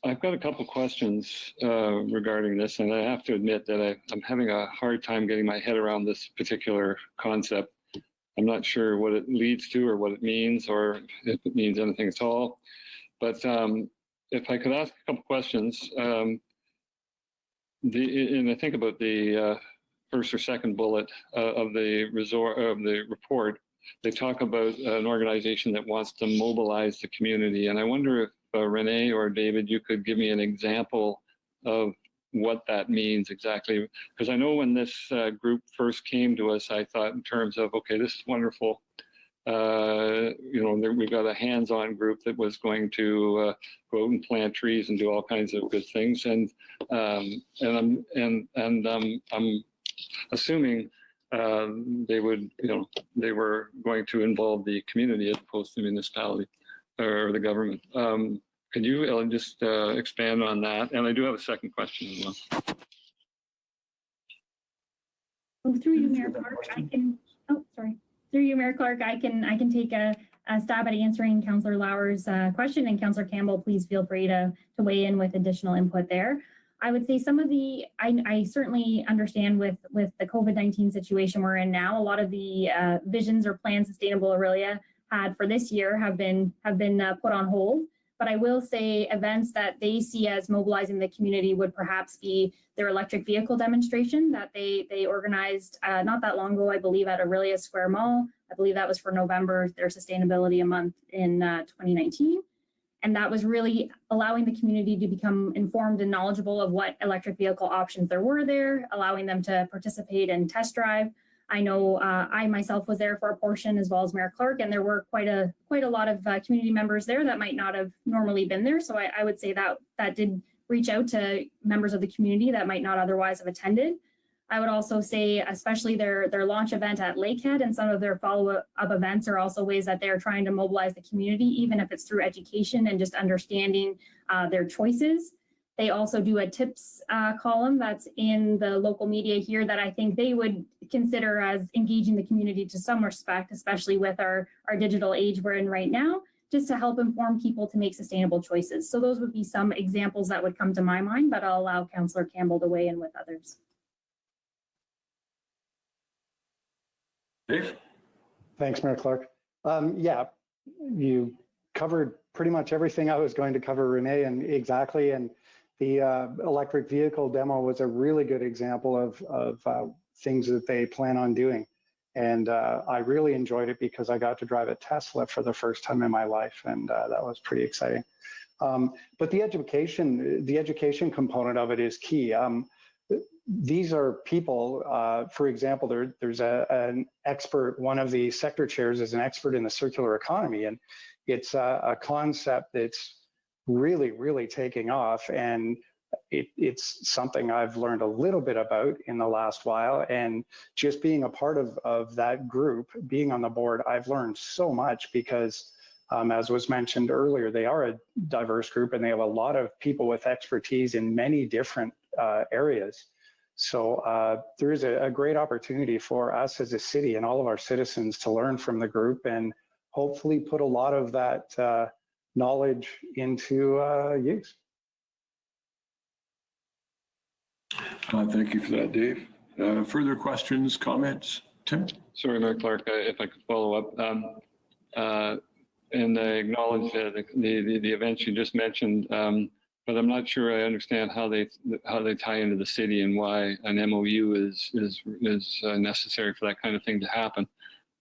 I've got a couple questions regarding this, and I have to admit that I'm having a hard time getting my head around this particular concept. I'm not sure what it leads to or what it means or if it means anything at all. But if I could ask a couple questions, and I think about the first or second bullet of the report, they talk about an organization that wants to mobilize the community. And I wonder if Renee or David, you could give me an example of what that means exactly. Because I know when this group first came to us, I thought in terms of, okay, this is wonderful. We've got a hands-on group that was going to go out and plant trees and do all kinds of good things. And I'm assuming they were going to involve the community as opposed to the municipality or the government. Could you just expand on that? And I do have a second question as well.
Through you, Mayor Clark, Through you, Mayor Clark, I can take a stab at answering Councillor Lauer's question, and Councillor Campbell, please feel free to weigh in with additional input there. I would say some of I certainly understand with the COVID-19 situation we're in now, a lot of the visions or plans Sustainable Orillia had for this year have been put on hold. But I will say events that they see as mobilizing the community would perhaps be their electric vehicle demonstration that they organized not that long ago, I believe, at Orillia Square Mall. I believe that was for November, their sustainability month in 2019. And that was really allowing the community to become informed and knowledgeable of what electric vehicle options there were there, allowing them to participate and test drive. I know I myself was there for a portion, as well as Mayor Clark, and there were quite a lot of community members there that might not have normally been there. So I would say that did reach out to members of the community that might not otherwise have attended. I would also say, especially their launch event at Lakehead and some of their follow-up events are also ways that they're trying to mobilize the community, even if it's through education and just understanding their choices. They also do a tips column that's in the local media here that I think they would consider as engaging the community to some respect, especially with our digital age we're in right now, just to help inform people to make sustainable choices. So those would be some examples that would come to my mind, but I'll allow Councillor Campbell to weigh in with others.
Dave?
Thanks, Mayor Clark. Yeah, you covered pretty much everything I was going to cover, Renee, and exactly. And the electric vehicle demo was a really good example of things that they plan on doing. And I really enjoyed it because I got to drive a Tesla for the first time in my life, and that was pretty exciting. But the education component of it is key. These are people, for example, there's an expert, one of the sector chairs is an expert in the circular economy, and it's a concept that's really, really taking off. And it's something I've learned a little bit about in the last while. And just being a part of that group, being on the board, I've learned so much because, as was mentioned earlier, they are a diverse group and they have a lot of people with expertise in many different areas. So there is a great opportunity for us as a city and all of our citizens to learn from the group and hopefully put a lot of that knowledge into use.
Thank you for that, Dave. Further questions, comments? Tim?
Sorry, Mayor Clark, if I could follow up. And I acknowledge the events you just mentioned, but I'm not sure I understand how they tie into the city and why an MOU is necessary for that kind of thing to happen.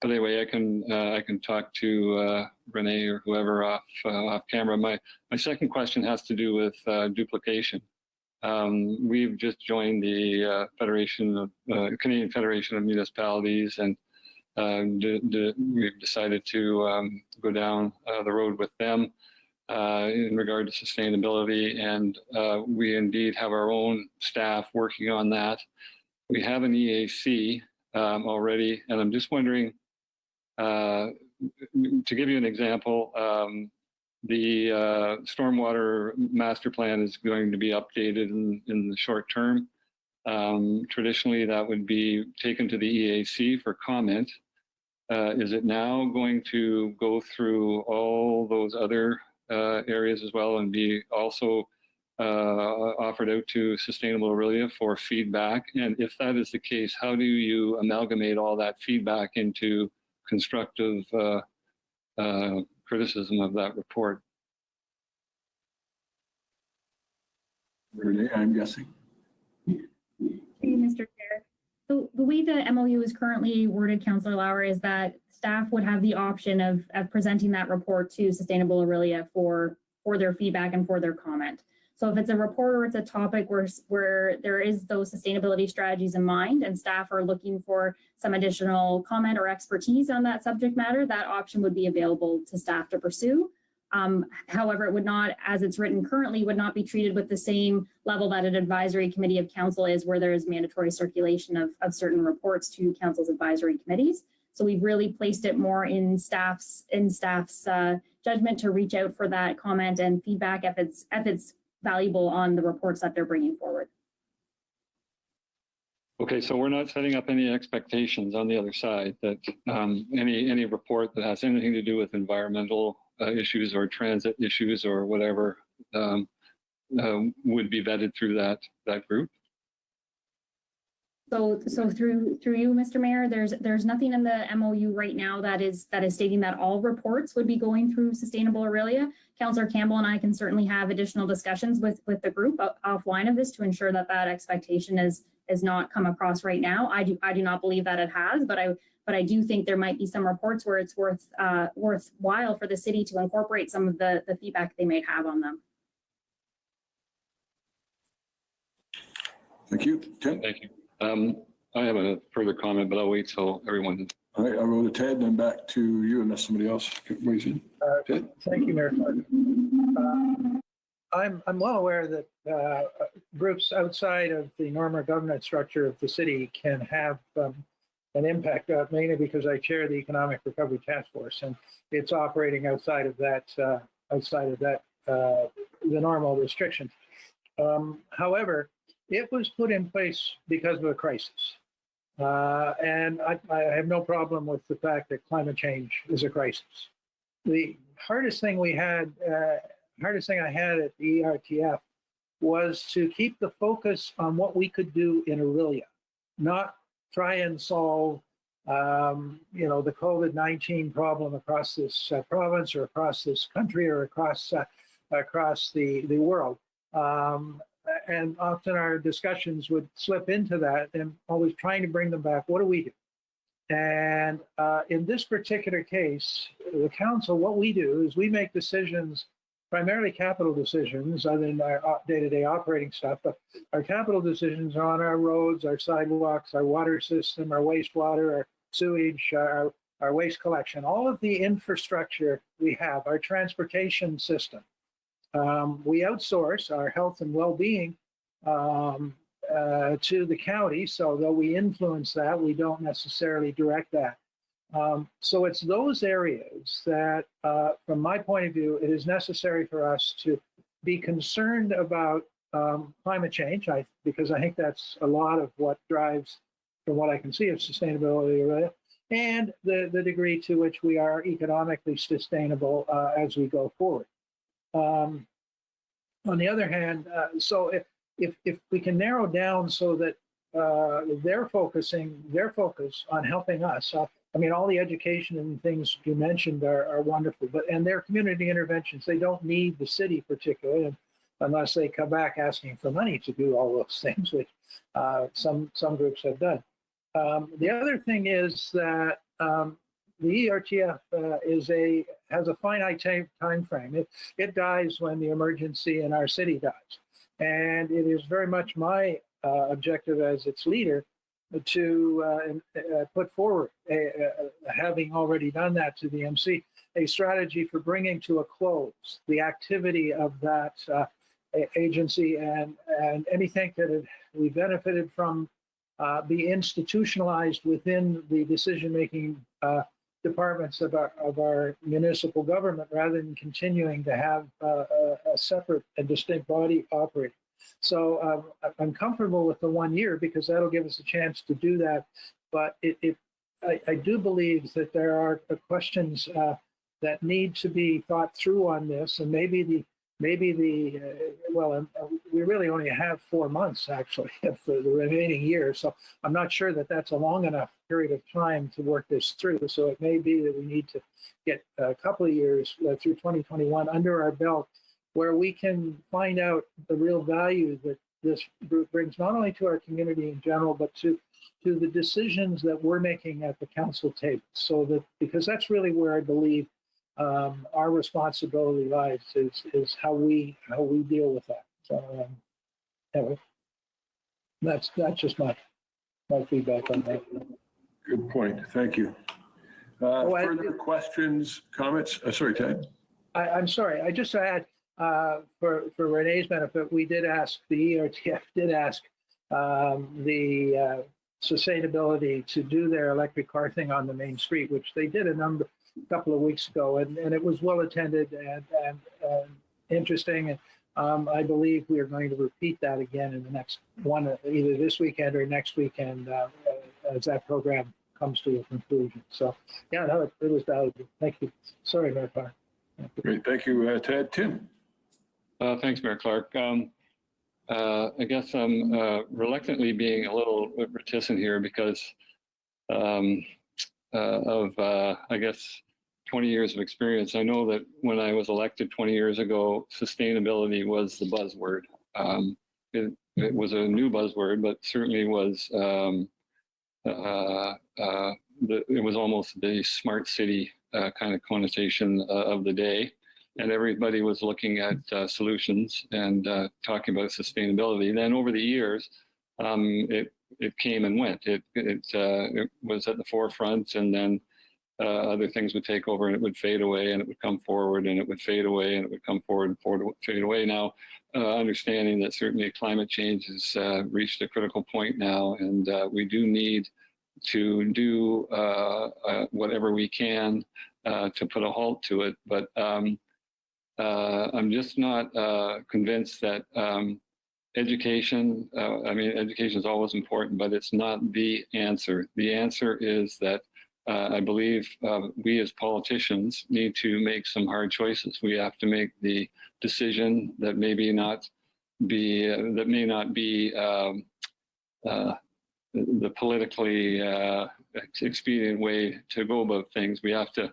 But anyway, I can talk to Renee or whoever off camera. My second question has to do with duplication. We've just joined the Canadian Federation of Municipalities, and we've decided to go down the road with them in regard to sustainability, and we indeed have our own staff working on that. We have an EAC already. And I'm just wondering, to give you an example, the stormwater master plan is going to be updated in the short term. Traditionally, that would be taken to the EAC for comment. Is it now going to go through all those other areas as well and be also offered out to Sustainable Orillia for feedback? And if that is the case, how do you amalgamate all that feedback into constructive criticism of that report?
Renee, I'm guessing.
Hey, Mr. Chair. So the way the MOU is currently worded, Councillor Lauer, is that staff would have the option of presenting that report to Sustainable Orillia for their feedback and for their comment. So if it's a report or it's a topic where there is those sustainability strategies in mind and staff are looking for some additional comment or expertise on that subject matter, that option would be available to staff to pursue. However, it would not, as it's written currently, would not be treated with the same level that an advisory committee of council is, where there is mandatory circulation of certain reports to council's advisory committees. So we've really placed it more in staff's judgment to reach out for that comment and feedback if it's valuable on the reports that they're bringing forward.
Okay, so we're not setting up any expectations on the other side that any report that has anything to do with environmental issues or transit issues or whatever would be vetted through that group.
So through you, Mr. Mayor, there's nothing in the MOU right now that is stating that all reports would be going through Sustainable Orillia. Councillor Campbell and I can certainly have additional discussions with the group offline of this to ensure that expectation is not come across right now. I do not believe that it has, but I do think there might be some reports where it's worthwhile for the city to incorporate some of the feedback they may have on them.
Thank you. Ted?
Thank you. I have a further comment, but I'll wait till everyone.
All right, I'll go to Ted, then back to you unless somebody else weighs in. Ted?
Thank you, Mayor Clark. I'm well aware that groups outside of the normal governance structure of the city can have an impact, mainly because I chair the Economic Recovery Task Force, and it's operating outside of that the normal restrictions. However, it was put in place because of a crisis. And I have no problem with the fact that climate change is a crisis. The hardest thing I had at the ERTF was to keep the focus on what we could do in Orillia, not try and solve the COVID-19 problem across this province or across this country or across the world. And often our discussions would slip into that and always trying to bring them back. What do we do? And in this particular case, the council, what we do is we make decisions, primarily capital decisions, other than our day-to-day operating stuff, but our capital decisions are on our roads, our sidewalks, our water system, our wastewater, our sewage, our waste collection, all of the infrastructure we have, our transportation system. We outsource our health and well-being to the county, so though we influence that, we don't necessarily direct that. So it's those areas that, from my point of view, it is necessary for us to be concerned about climate change, because I think that's a lot of what drives, from what I can see, of sustainability, and the degree to which we are economically sustainable as we go forward. On the other hand, so if we can narrow down so that their focus on helping us, I mean, all the education and things you mentioned are wonderful, and their community interventions, they don't need the city particularly, unless they come back asking for money to do all those things, which some groups have done. The other thing is that the ERTF has a finite time frame. It dies when the emergency in our city dies. And it is very much my objective as its leader to put forward, having already done that to the MC, a strategy for bringing to a close the activity of that agency and anything that we benefited from be institutionalized within the decision-making departments of our municipal government rather than continuing to have a separate and distinct body operating. So I'm comfortable with the 1 year because that'll give us a chance to do that. But I do believe that there are questions that need to be thought through on this, and maybe we really only have 4 months actually for the remaining year. So I'm not sure that that's a long enough period of time to work this through. So it may be that we need to get a couple of years through 2021 under our belt where we can find out the real value that this group brings, not only to our community in general, but to the decisions that we're making at the council table. So that, because that's really where I believe our responsibility lies, is how we deal with that. So anyway, that's just my feedback on that.
Good point. Thank you. Further questions, comments? Sorry, Ted.
I'm sorry. I just add for Renee's benefit, we did ask, the ERTF did ask the sustainability to do their electric car thing on the main street, which they did a couple of weeks ago, and it was well attended and interesting. And I believe we are going to repeat that again in the next one, either this weekend or next weekend, as that program comes to a conclusion. So yeah, no, it was valuable. Thank you. Sorry, Mayor Clark.
Great. Thank you, Ted. Tim.
Thanks, Mayor Clark. I guess I'm reluctantly being a little reticent here because of, I guess, 20 years of experience. I know that when I was elected 20 years ago, sustainability was the buzzword. It was a new buzzword, but certainly was, it was almost the smart city kind of connotation of the day. And everybody was looking at solutions and talking about sustainability. Then over the years, it came and went. It was at the forefront, and then other things would take over, and it would fade away, and it would come forward, and it would fade away, and it would come forward and fade away. Now, understanding that certainly climate change has reached a critical point now, and we do need to do whatever we can to put a halt to it. But I'm just not convinced that education, education is always important, but it's not the answer. The answer is that I believe we as politicians need to make some hard choices. We have to make the decision that may not be the politically expedient way to go about things. We have to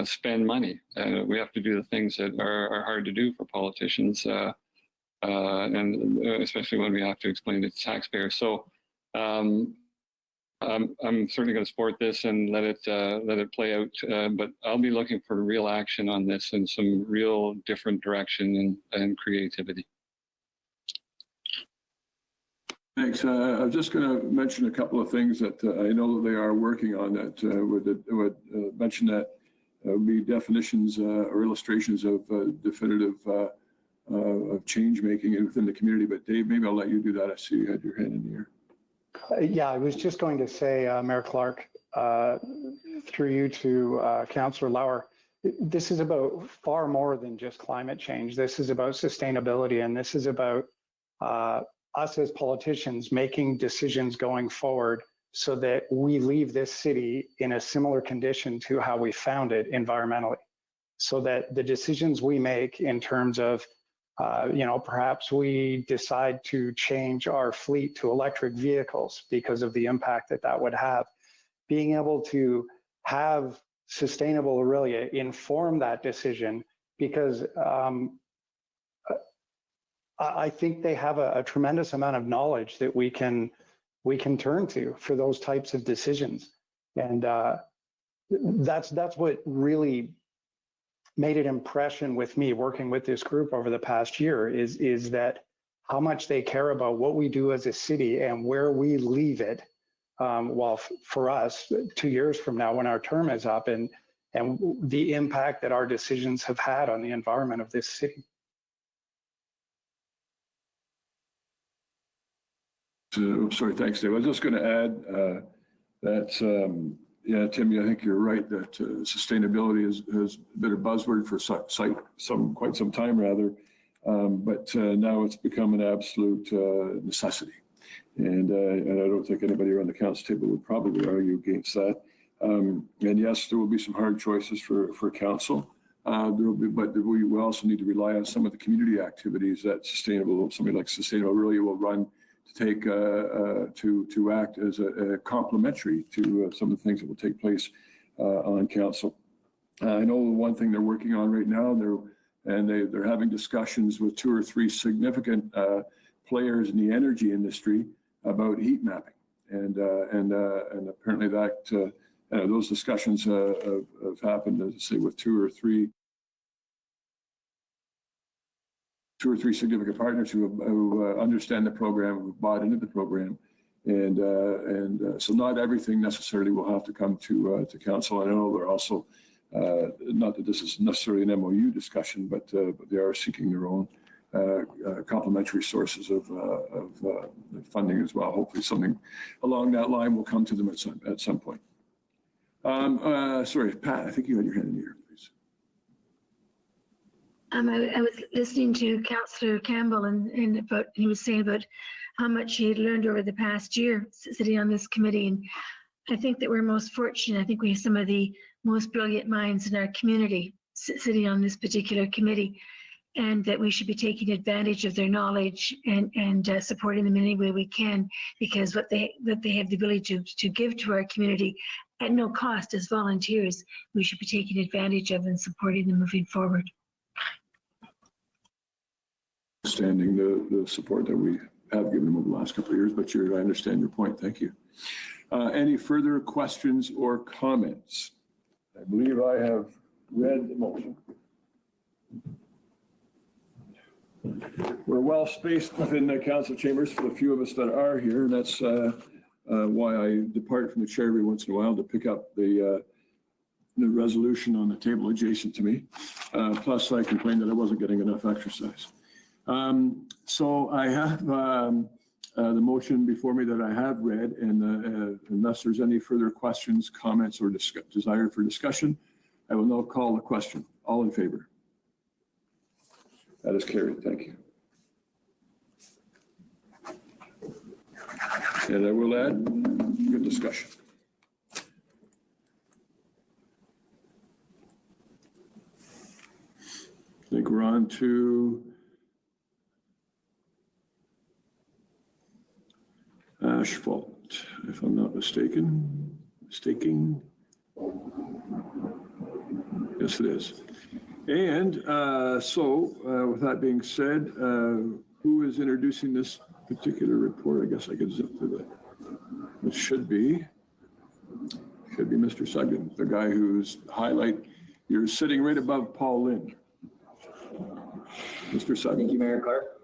spend money. We have to do the things that are hard to do for politicians, and especially when we have to explain it to taxpayers. So I'm certainly going to support this and let it play out. But I'll be looking for real action on this and some real different direction and creativity.
Thanks. I'm just going to mention a couple of things that I know that they are working on that would mention that be definitions or illustrations of definitive of change making within the community. But Dave, maybe I'll let you do that. I see you had your hand in the air.
Yeah, I was just going to say, Mayor Clark, through you to Councillor Lauer, this is about far more than just climate change. This is about sustainability, and this is about us as politicians making decisions going forward so that we leave this city in a similar condition to how we found it environmentally. So that the decisions we make in terms of, perhaps we decide to change our fleet to electric vehicles because of the impact that would have. Being able to have sustainable Orillia inform that decision, because I think they have a tremendous amount of knowledge that we can turn to for those types of decisions. And that's what really made an impression with me working with this group over the past year is that how much they care about what we do as a city and where we leave it. For us, 2 years from now, when our term is up, and the impact that our decisions have had on the environment of this city.
Sorry, thanks, Dave. I was just going to add that, yeah, Timmy, I think you're right that sustainability has been a buzzword for quite some time, rather. But now it's become an absolute necessity. And I don't think anybody around the council table would probably argue against that. And yes, there will be some hard choices for council. But we also need to rely on some of the community activities that somebody like Sustainable Orillia will run to take to act as a complementary to some of the things that will take place on council. I know one thing they're working on right now. They're having discussions with 2 or 3 significant players in the energy industry about heat mapping, and apparently that those discussions have happened, as I say, with 2 or 3 significant partners who understand the program, who bought into the program, and so not everything necessarily will have to come to council. I know they're also not that this is necessarily an MOU discussion, but they are seeking their own complementary sources of funding as well. Hopefully, something along that line will come to them at some point. Sorry, Pat, I think you had your hand in the air, please.
I was listening to Councillor Campbell and he was saying about how much he had learned over the past year sitting on this committee. And I think that we're most fortunate. I think we have some of the most brilliant minds in our community sitting on this particular committee, and that we should be taking advantage of their knowledge and supporting them in any way we can, because what they have the ability to give to our community at no cost as volunteers, we should be taking advantage of and supporting them moving forward.
Understanding the support that we have given them over the last couple of years, but I understand your point. Thank you. Any further questions or comments? I believe I have read the motion. We're well spaced within the council chambers for the few of us that are here. That's why I depart from the chair every once in a while to pick up the resolution on the table adjacent to me. Plus, I complained that I wasn't getting enough exercise. So I have the motion before me that I have read, and unless there's any further questions, comments, or desire for discussion, I will now call the question. All in favor? That is carried. Thank you. And I will add, good discussion. I think we're on to asphalt, if I'm not mistaken. Yes, it is. And with that being said, who is introducing this particular report? I guess I could zip to it should be Mr. Sugden, the guy who's you're sitting right above Paul Lynn. Mr. Sugden.
Thank you, Mayor Clark.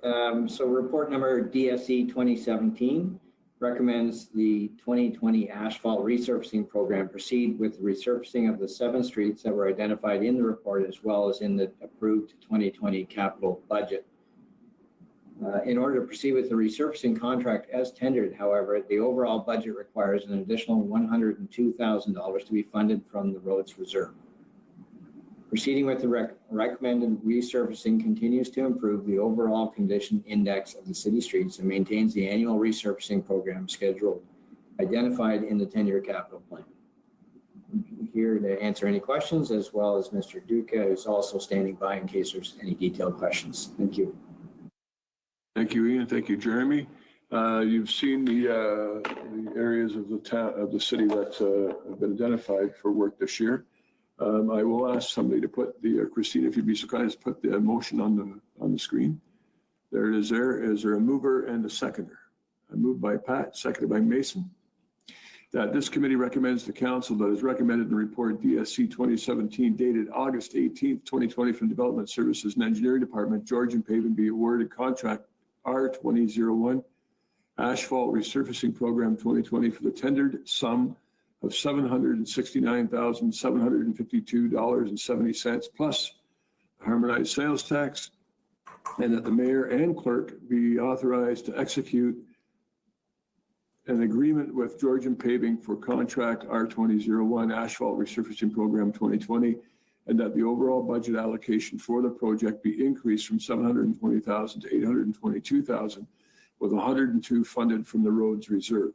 So report number DSE 2017 recommends the 2020 asphalt resurfacing program proceed with the resurfacing of the 7 streets that were identified in the report, as well as in the approved 2020 capital budget. In order to proceed with the resurfacing contract as tendered, however, the overall budget requires an additional $102,000 to be funded from the roads reserve. Proceeding with the recommended resurfacing continues to improve the overall condition index of the city streets and maintains the annual resurfacing program schedule identified in the 10-year capital plan. I'm here to answer any questions, as well as Mr. Duca, who's also standing by in case there's any detailed questions. Thank you.
Thank you, Ian. Thank you, Jeremy. You've seen the areas of the city that have been identified for work this year. I will ask somebody to put Christine, if you'd be so kind as put the motion on the screen. There it is. Is there a mover and a seconder? A moved by Pat, seconded by Mason. That this committee recommends to council that is recommended in the report DSC 2017 dated August 18th, 2020 from Development Services and Engineering Department, Georgian Paving be awarded contract R2001 Asphalt Resurfacing Program 2020 for the tendered sum of $769,752.70 plus harmonized sales tax, and that the mayor and clerk be authorized to execute an agreement with Georgian Paving for contract R2001 asphalt resurfacing program 2020, and that the overall budget allocation for the project be increased from 720,000 to 822,000, with 102 funded from the roads reserve.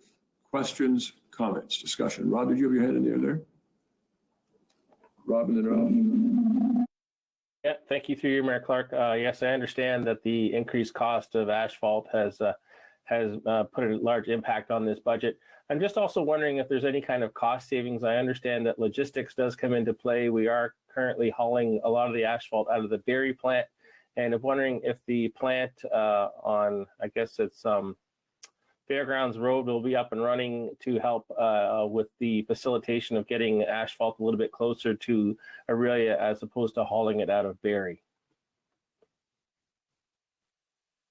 Questions, comments, discussion? Rob, did you have your hand in the air there? Robin and Ralph.
Yeah, thank you through you, Mayor Clark. Yes, I understand that the increased cost of asphalt has put a large impact on this budget. I'm just also wondering if there's any kind of cost savings. I understand that logistics does come into play. We are currently hauling a lot of the asphalt out of the Barrie plant, and I'm wondering if the plant on, I guess it's Fairgrounds Road, will be up and running to help with the facilitation of getting asphalt a little bit closer to Orillia as opposed to hauling it out of Barrie.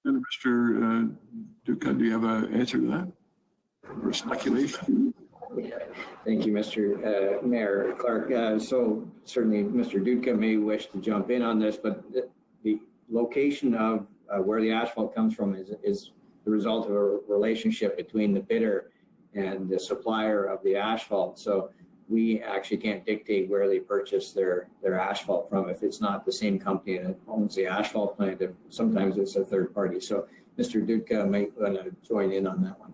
And Mr. Duca, do you have an answer to that? Or speculation?
Thank you, Mr. Mayor Clark. So certainly Mr. Duca may wish to jump in on this, but the location of where the asphalt comes from is the result of a relationship between the bidder and the supplier of the asphalt. So we actually can't dictate where they purchase their asphalt from if it's not the same company that owns the asphalt plant. Sometimes it's a third party. So Mr. Duca might want to join in on that one.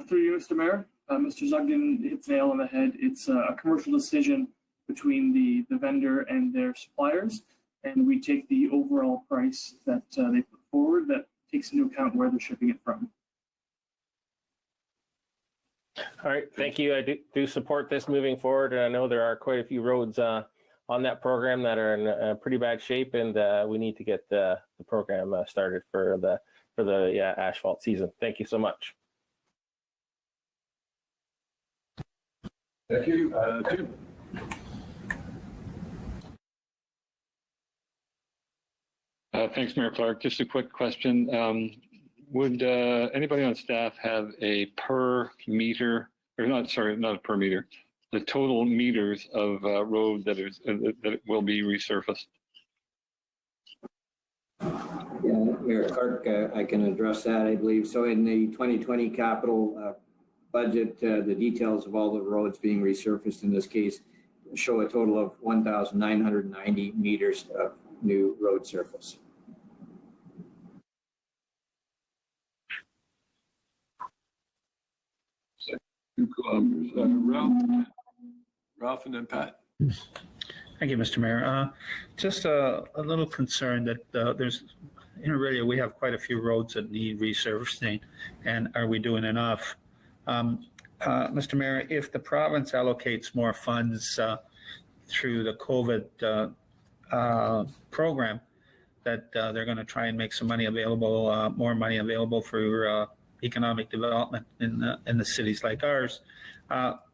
Through you, Mr. Mayor, Mr. Zugden hits the nail on the head. It's a commercial decision between the vendor and their suppliers, and we take the overall price that they put forward that takes into account where they're shipping it from.
All right, thank you. I do support this moving forward, and I know there are quite a few roads on that program that are in pretty bad shape, and we need to get the program started for the asphalt season. Thank you so much.
Thank you. Tim.
Thanks, Mayor Clark. Just a quick question. Would anybody on staff have a per meter, or not a per meter, the total meters of road that will be resurfaced?
Yeah, Mayor Clark, I can address that, I believe. So in the 2020 capital budget, the details of all the roads being resurfaced in this case show a total of 1,990 meters of new road surface.
Ralph and then Pat.
Thank you, Mr. Mayor. Just a little concerned that there's, in Orillia, we have quite a few roads that need resurfacing, and are we doing enough? Mr. Mayor, if the province allocates more funds through the COVID program, that they're going to try and make some money available, more money available for economic development in the cities like ours.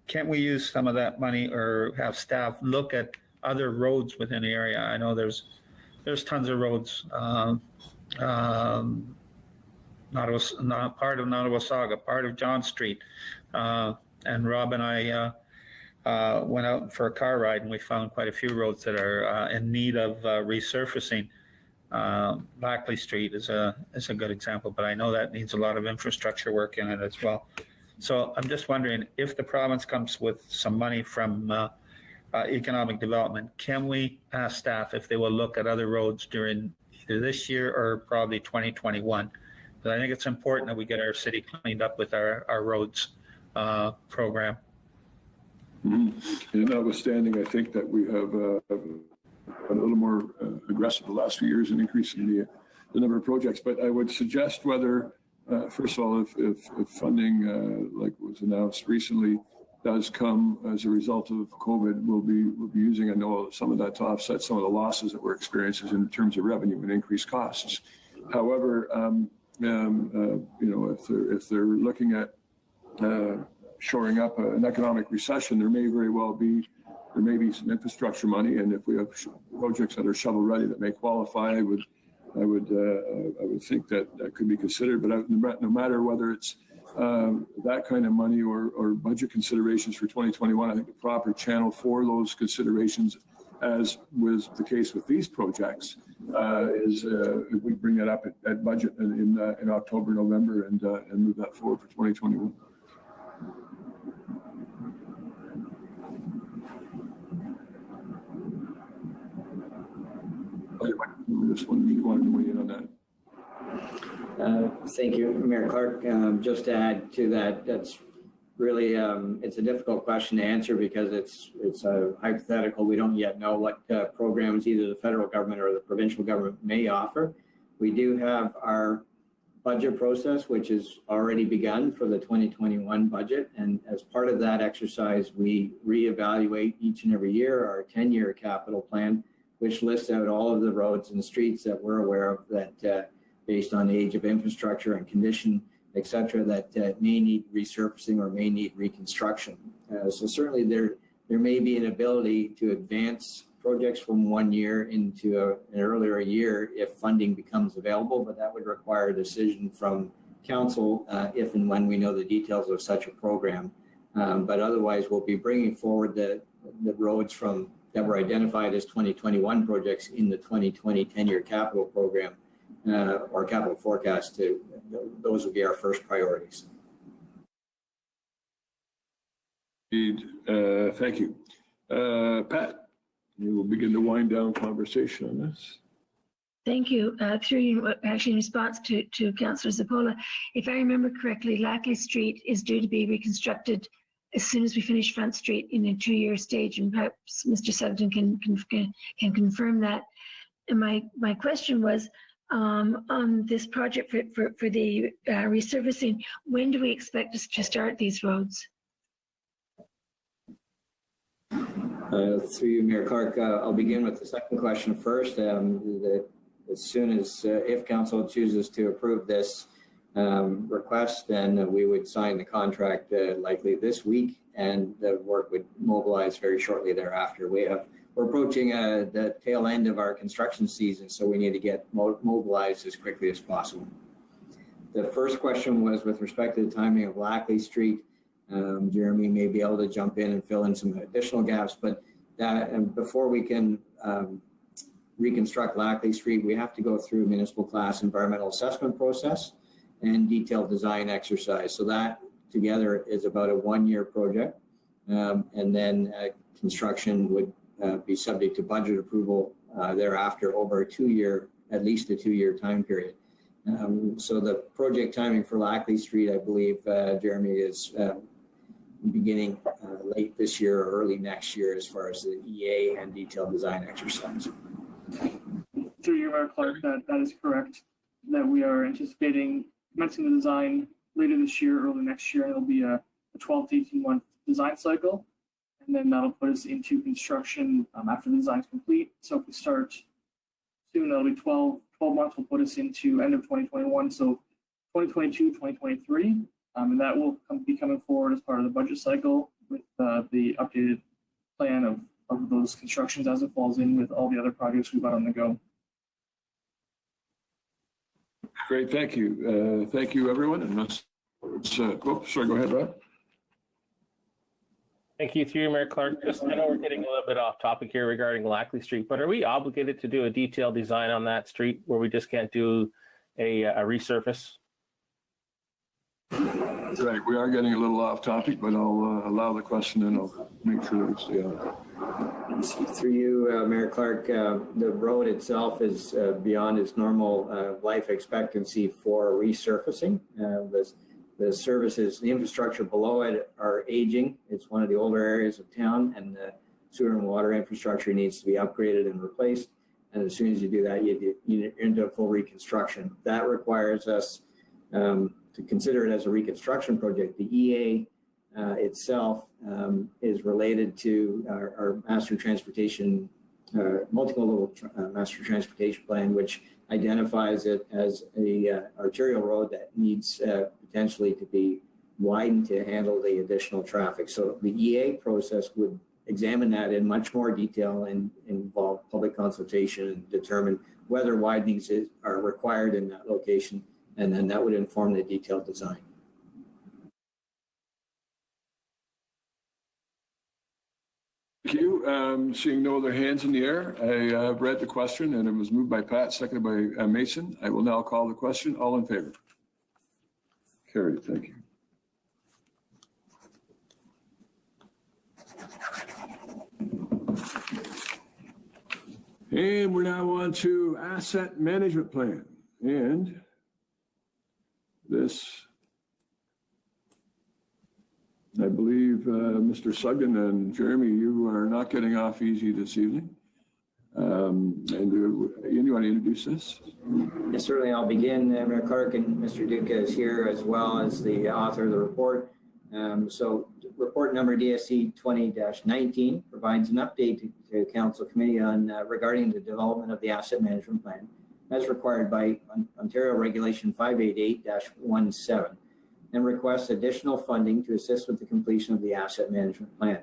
Can't we use some of that money or have staff look at other roads within the area? I know there's tons of roads, not part of Nottawasaga, part of John Street. And Rob and I went out for a car ride, and we found quite a few roads that are in need of resurfacing. Blackley Street is a good example, but I know that needs a lot of infrastructure work in it as well. So I'm just wondering, if the province comes with some money from economic development, can we ask staff if they will look at other roads during either this year or probably 2021? Because I think it's important that we get our city cleaned up with our roads program.
Mm-hmm. And notwithstanding, I think that we have a little more aggressive the last few years in increasing the number of projects. But I would suggest whether, first of all, if funding like was announced recently does come as a result of COVID, we'll be using, I know, some of that to offset some of the losses that we're experiencing in terms of revenue and increased costs. However, if they're looking at shoring up an economic recession, there may be some infrastructure money, and if we have projects that are shovel ready that may qualify, I would think that could be considered. But no matter whether it's that kind of money or budget considerations for 2021, I think the proper channel for those considerations, as was the case with these projects, is if we bring that up at budget in October, November, and move that forward for 2021. This one, you wanted to weigh in on that?
Thank you, Mayor Clark. Just to add to that, that's really, it's a difficult question to answer because it's a hypothetical. We don't yet know what programs either the federal government or the provincial government may offer. We do have our budget process, which has already begun for the 2021 budget. And as part of that exercise, we reevaluate each and every year our 10-year capital plan, which lists out all of the roads and streets that we're aware of that based on age of infrastructure and condition, et cetera, that may need resurfacing or may need reconstruction. So certainly there may be an ability to advance projects from one year into an earlier year if funding becomes available, but that would require a decision from council if and when we know the details of such a program. But otherwise, we'll be bringing forward the roads that were identified as 2021 projects in the 2020 10-year capital program or capital forecast. Those would be our first priorities.
Indeed. Thank you. Pat, you will begin to wind down conversation on this.
Thank you. Through you, actually in response to Councillor Zapola, if I remember correctly, Lackley Street is due to be reconstructed as soon as we finish Front Street in a 2-year stage, and perhaps Mr. Sugden can confirm that. And my question was on this project for the resurfacing, when do we expect us to start these roads?
Through you, Mayor Clark, I'll begin with the second question first. As soon as, if council chooses to approve this request, then we would sign the contract likely this week, and the work would mobilize very shortly thereafter. We're approaching the tail end of our construction season, so we need to get mobilized as quickly as possible. The first question was with respect to the timing of Lackley Street. Jeremy may be able to jump in and fill in some additional gaps, but before we can reconstruct Lackley Street, we have to go through municipal class environmental assessment process and detailed design exercise. So that together is about a 1-year project. And then construction would be subject to budget approval thereafter over at least a 2-year time period. So the project timing for Lackley Street, I believe, Jeremy, is beginning late this year or early next year as far as the EA and detailed design exercise.
Through you, Mayor Clark, that is correct. That we are anticipating commencing the design later this year, early next year. It'll be a 12 to 18 month design cycle, and then that'll put us into construction after the design is complete. So if we start soon, that'll be 12 months will put us into end of 2021. So 2022, 2023, and that will be coming forward as part of the budget cycle with the updated plan of those constructions as it falls in with all the other projects we've got on the go.
Great, thank you. Thank you, everyone. And sorry, go ahead, Rob.
Thank you, through you, Mayor Clark. I know we're getting a little bit off topic here regarding Lackley Street, but are we obligated to do a detailed design on that street where we just can't do a resurface?
Right, we are getting a little off topic, but I'll allow the question and I'll make sure that we stay on it.
Through you, Mayor Clark, the road itself is beyond its normal life expectancy for resurfacing. The services, the infrastructure below it are aging. It's one of the older areas of town, and the sewer and water infrastructure needs to be upgraded and replaced. And as soon as you do that, you into full reconstruction. That requires us to consider it as a reconstruction project. The EA itself is related to our master transportation, multimodal master transportation plan, which identifies it as a arterial road that needs potentially to be widened to handle the additional traffic. So the EA process would examine that in much more detail and involve public consultation and determine whether widenings are required in that location, and then that would inform the detailed design.
Thank you. Seeing no other hands in the air, I read the question and it was moved by Pat, seconded by Mason. I will now call the question. All in favor? Carried. Thank you. And we're now on to asset management plan. And this, I believe, Mr. Sugden and Jeremy, you are not getting off easy this evening. And Ian, you want to introduce this?
Yes, certainly. I'll begin. Mayor Clark and Mr. Duca is here, as well as the author of the report. So report number DSC 20-19 provides an update to Council Committee on regarding the development of the asset management plan as required by Ontario Regulation 588-17 and requests additional funding to assist with the completion of the asset management plan.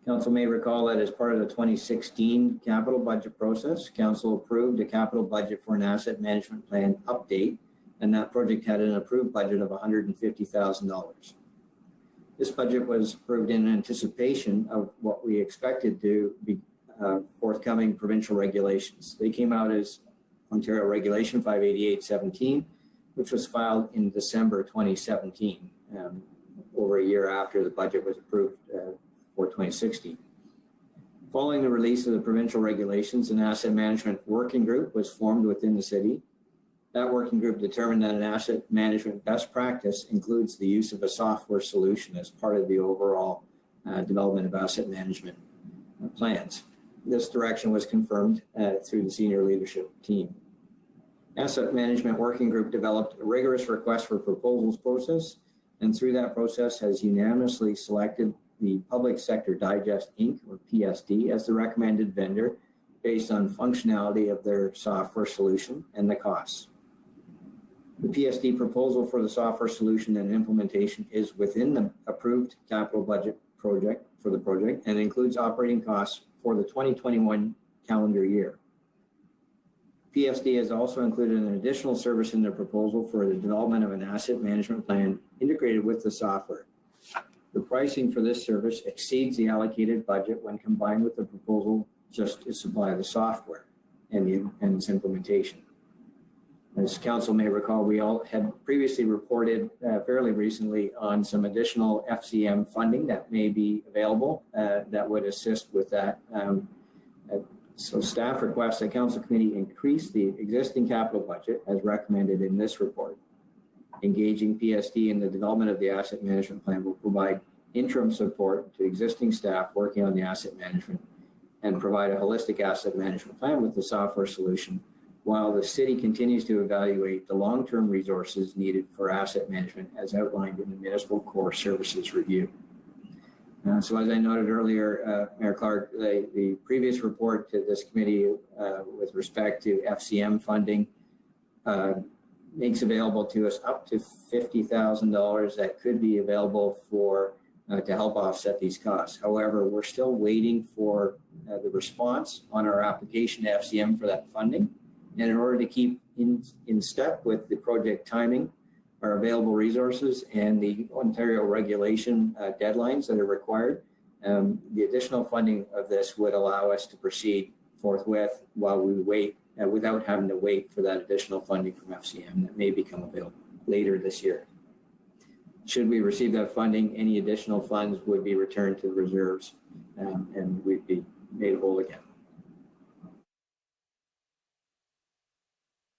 Council may recall that as part of the 2016 capital budget process, Council approved a capital budget for an asset management plan update, and that project had an approved budget of $150,000. This budget was approved in anticipation of what we expected to be forthcoming provincial regulations. They came out as Ontario Regulation 588-17, which was filed in December 2017, over a year after the budget was approved for 2016. Following the release of the provincial regulations, an asset management working group was formed within the city. That working group determined that an asset management best practice includes the use of a software solution as part of the overall development of asset management plans. This direction was confirmed through the senior leadership team. Asset Management Working Group developed a rigorous request for proposals process, and through that process has unanimously selected the Public Sector Digest Inc., or PSD, as the recommended vendor based on functionality of their software solution and the costs. The PSD proposal for the software solution and implementation is within the approved capital budget project for the project and includes operating costs for the 2021 calendar year. PSD has also included an additional service in their proposal for the development of an asset management plan integrated with the software. The pricing for this service exceeds the allocated budget when combined with the proposal just to supply the software and its implementation. As Council may recall, we all had previously reported fairly recently on some additional FCM funding that may be available that would assist with that. So staff requests that Council Committee increase the existing capital budget as recommended in this report. Engaging PSD in the development of the asset management plan will provide interim support to existing staff working on the asset management and provide a holistic asset management plan with the software solution while the city continues to evaluate the long-term resources needed for asset management as outlined in the Municipal Core Services Review. So as I noted earlier, Mayor Clark, the previous report to this committee with respect to FCM funding makes available to us up to $50,000 that could be available for to help offset these costs. However, we're still waiting for the response on our application to FCM for that funding. And in order to keep in step with the project timing, our available resources and the Ontario regulation deadlines that are required, the additional funding of this would allow us to proceed forthwith while we wait, without having to wait for that additional funding from FCM that may become available later this year. Should we receive that funding, any additional funds would be returned to the reserves and we'd be made whole again.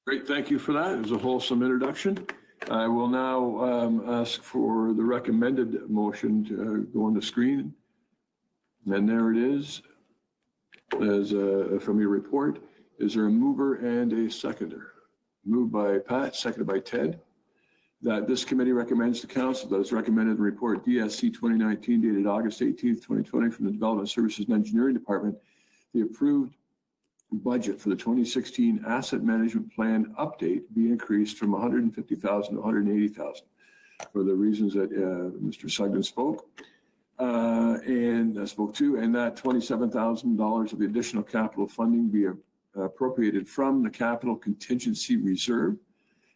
Great, thank you for that. It was a wholesome introduction. I will now ask for the recommended motion to go on the screen. And there it is, as from your report. Is there a mover and a seconder? Moved by Pat, seconded by Ted. That this committee recommends to Council that it's recommended the report DSC 2019 dated August 18th, 2020 from the Development Services and Engineering Department, the approved budget for the 2016 asset management plan update be increased from $150,000 to $180,000 for the reasons that Mr. Sugden spoke and spoke to, and that $27,000 of the additional capital funding be appropriated from the capital contingency reserve,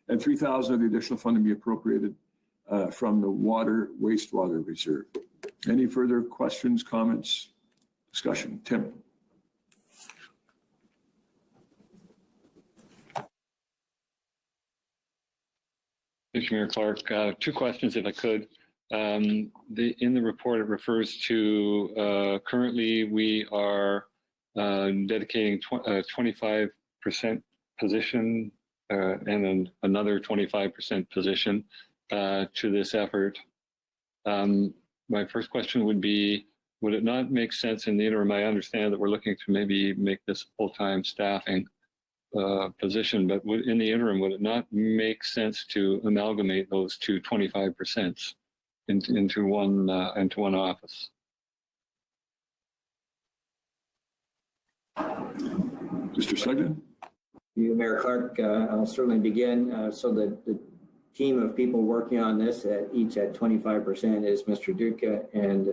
and $3,000 of the additional funding be appropriated from the wastewater reserve. Any further questions, comments? Discussion, Tim.
Thank you, Mayor Clark. Two questions, if I could. In the report, it refers to currently we are dedicating 25% position and then another 25% position to this effort. My first question would be, would it not make sense in the interim? I understand that we're looking to maybe make this full-time staffing position, but in the interim, would it not make sense to amalgamate those two 25% into one office?
Mr. Sugden?
You, Mayor Clark, I'll certainly begin. So the team of people working on this, each at 25%, is Mr. Duca and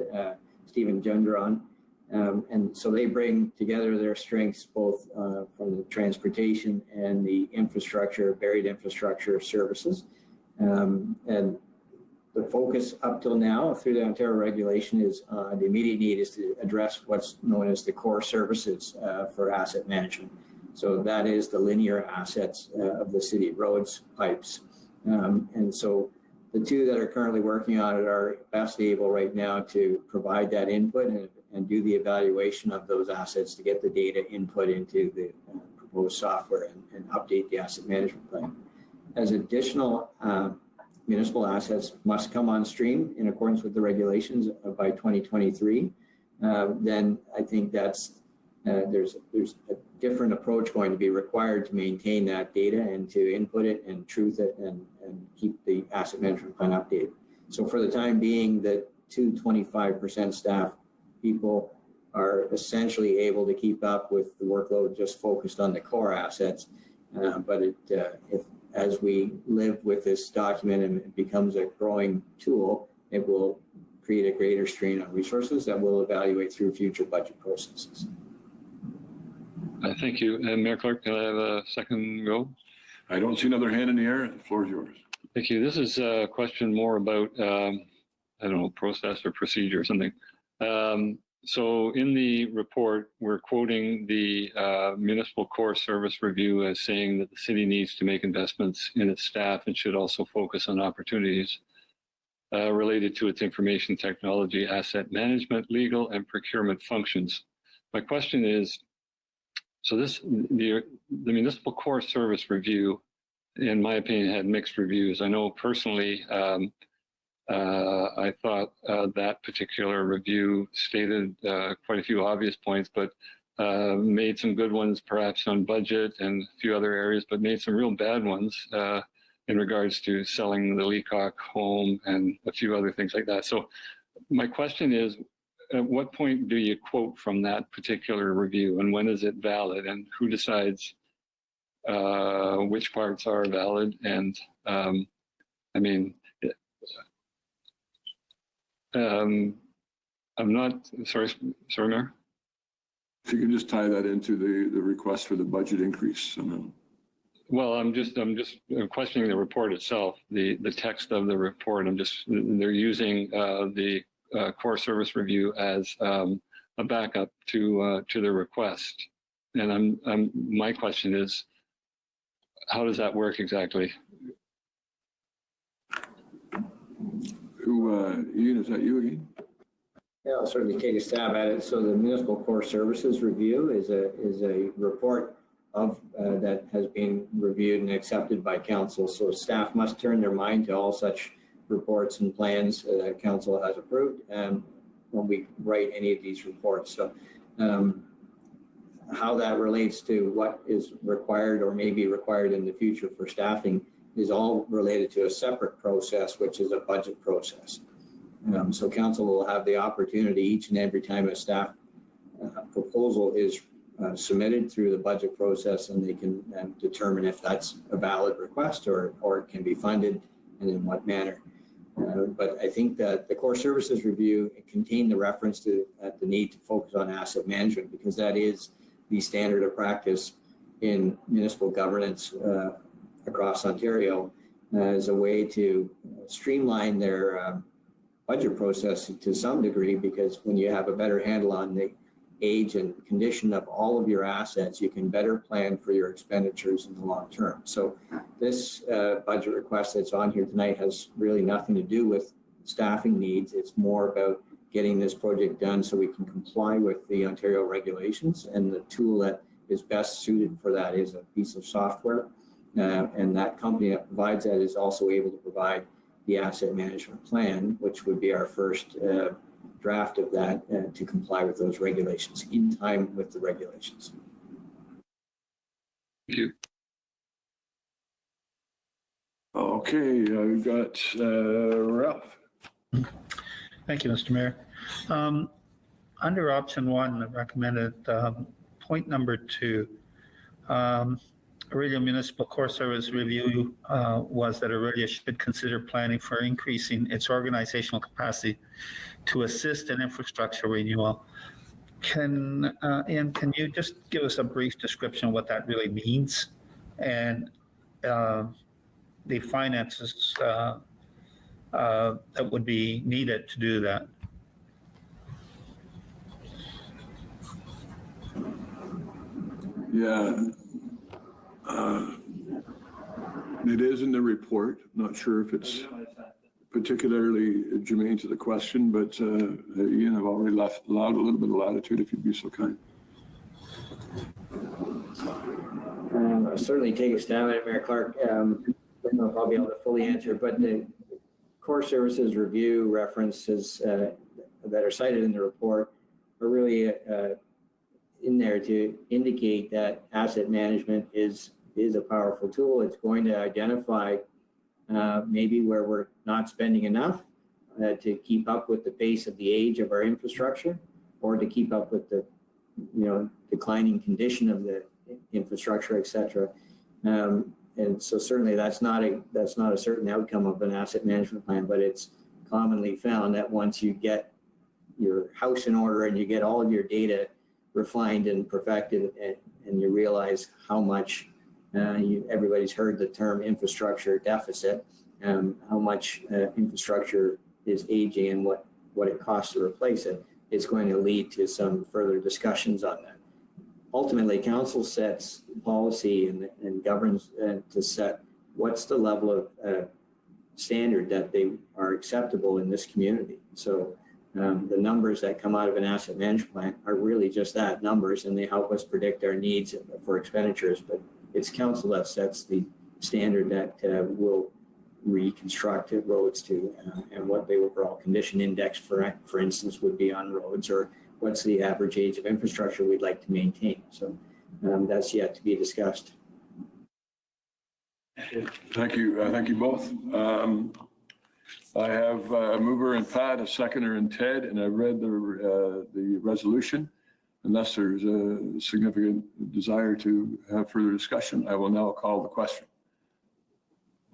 Stephen Gendron. And so they bring together their strengths both from the transportation and the infrastructure, buried infrastructure services. And the focus up till now through the Ontario regulation is the immediate need is to address what's known as the core services for asset management. So that is the linear assets of the city, roads, pipes. And so the two that are currently working on it are best able right now to provide that input and do the evaluation of those assets to get the data input into the proposed software and update the asset management plan. As additional municipal assets must come on stream in accordance with the regulations by 2023, then I think that's there's a different approach going to be required to maintain that data and to input it and truth it and keep the asset management plan updated. So for the time being, the 25% staff people are essentially able to keep up with the workload just focused on the core assets. But as we live with this document and it becomes a growing tool, it will create a greater strain on resources that we'll evaluate through future budget processes.
Thank you. And Mayor Clark, can I have a second go?
I don't see another hand in the air. The floor is yours.
Thank you. This is a question more about, I don't know, process or procedure or something. So in the report, we're quoting the municipal core service review as saying that the city needs to make investments in its staff and should also focus on opportunities related to its information technology, asset management, legal, and procurement functions. My question is, so the municipal core service review, in my opinion, had mixed reviews. I know personally, I thought that particular review stated quite a few obvious points, but made some good ones perhaps on budget and a few other areas, but made some real bad ones in regards to selling the Leacock home and a few other things like that. So my question is, at what point do you quote from that particular review, and when is it valid, and who decides which parts are valid? And I mean, I'm not, sorry, Mayor?
If you can just tie that into the request for the budget increase.
Well, I'm just questioning the report itself, the text of the report. They're using the core service review as a backup to the request. And my question is, how does that work exactly?
Ian, is that you again?
Yeah, I'll certainly take a stab at it. So the municipal core services review is a report of that has been reviewed and accepted by council. So staff must turn their mind to all such reports and plans that council has approved when we write any of these reports. So how that relates to what is required or may be required in the future for staffing is all related to a separate process, which is a budget process. So council will have the opportunity each and every time a staff proposal is submitted through the budget process, and they can determine if that's a valid request or it can be funded and in what manner. But I think that the core services review contained the reference to the need to focus on asset management, because that is the standard of practice in municipal governance across Ontario as a way to streamline their budget process to some degree, because when you have a better handle on the age and condition of all of your assets, you can better plan for your expenditures in the long term. So this budget request that's on here tonight has really nothing to do with staffing needs. It's more about getting this project done so we can comply with the Ontario regulations, and the tool that is best suited for that is a piece of software. And that company that provides that is also able to provide the asset management plan, which would be our first draft of that to comply with those regulations in time with the regulations.
Thank you.
Okay, we've got Ralph.
Thank you, Mr. Mayor. Under option 1, the recommended point number 2, Orillia Municipal Core Service Review was that Orillia should consider planning for increasing its organizational capacity to assist in infrastructure renewal. Ian, can you just give us a brief description of what that really means, and the finances that would be needed to do that?
Yeah. It is in the report. Not sure if it's particularly germane to the question, but Ian, I've already allowed a little bit of latitude if you'd be so kind.
I'll certainly take a stab at it, Mayor Clark. I don't know if I'll be able to fully answer, but the core services review references that are cited in the report are really in there to indicate that asset management is a powerful tool. It's going to identify maybe where we're not spending enough to keep up with the pace of the age of our infrastructure, or to keep up with the declining condition of the infrastructure, et cetera. And so certainly that's not a certain outcome of an asset management plan, but it's commonly found that once you get your house in order and you get all of your data refined and perfected, and you realize how much everybody's heard the term infrastructure deficit, how much infrastructure is aging and what it costs to replace it, it's going to lead to some further discussions on that. Ultimately, council sets policy and governs to set what's the level of standard that they are acceptable in this community. So the numbers that come out of an asset management plan are really just that, numbers, and they help us predict our needs for expenditures. But it's council that sets the standard that will reconstruct roads to, and what the overall condition index, for instance, would be on roads, or what's the average age of infrastructure we'd like to maintain. So that's yet to be discussed.
Thank you. Thank you both. I have a mover and Pat, a seconder and Ted, and I read the resolution. Unless there's a significant desire to have further discussion, I will now call the question.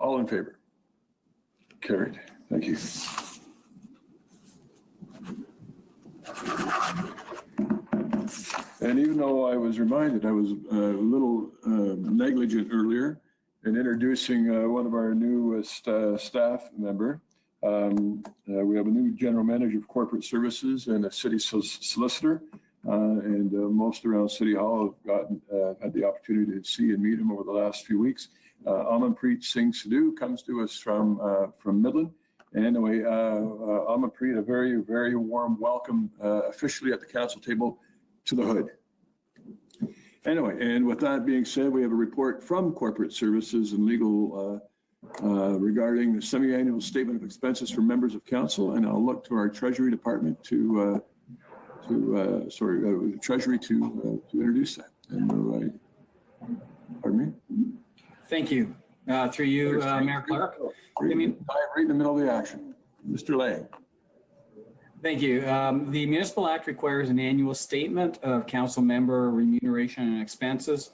All in favor? Carried. Thank you. And even though I was reminded I was a little negligent earlier in introducing one of our newest staff member, we have a new general manager of corporate services and a city solicitor, and most around City Hall have had the opportunity to see and meet him over the last few weeks. Amanpreet Singh Sidhu comes to us from Midland. And anyway, Amanpreet, a very, very warm welcome officially at the council table to the hood. Anyway, and with that being said, we have a report from Corporate Services and Legal regarding the semi-annual statement of expenses for members of council, and I'll look to our Treasury Department to introduce that. And pardon me?
Thank you. Through you, Mayor Clark.
Right in the middle of the action. Mr. Lang.
Thank you. The Municipal Act requires an annual statement of council member remuneration and expenses.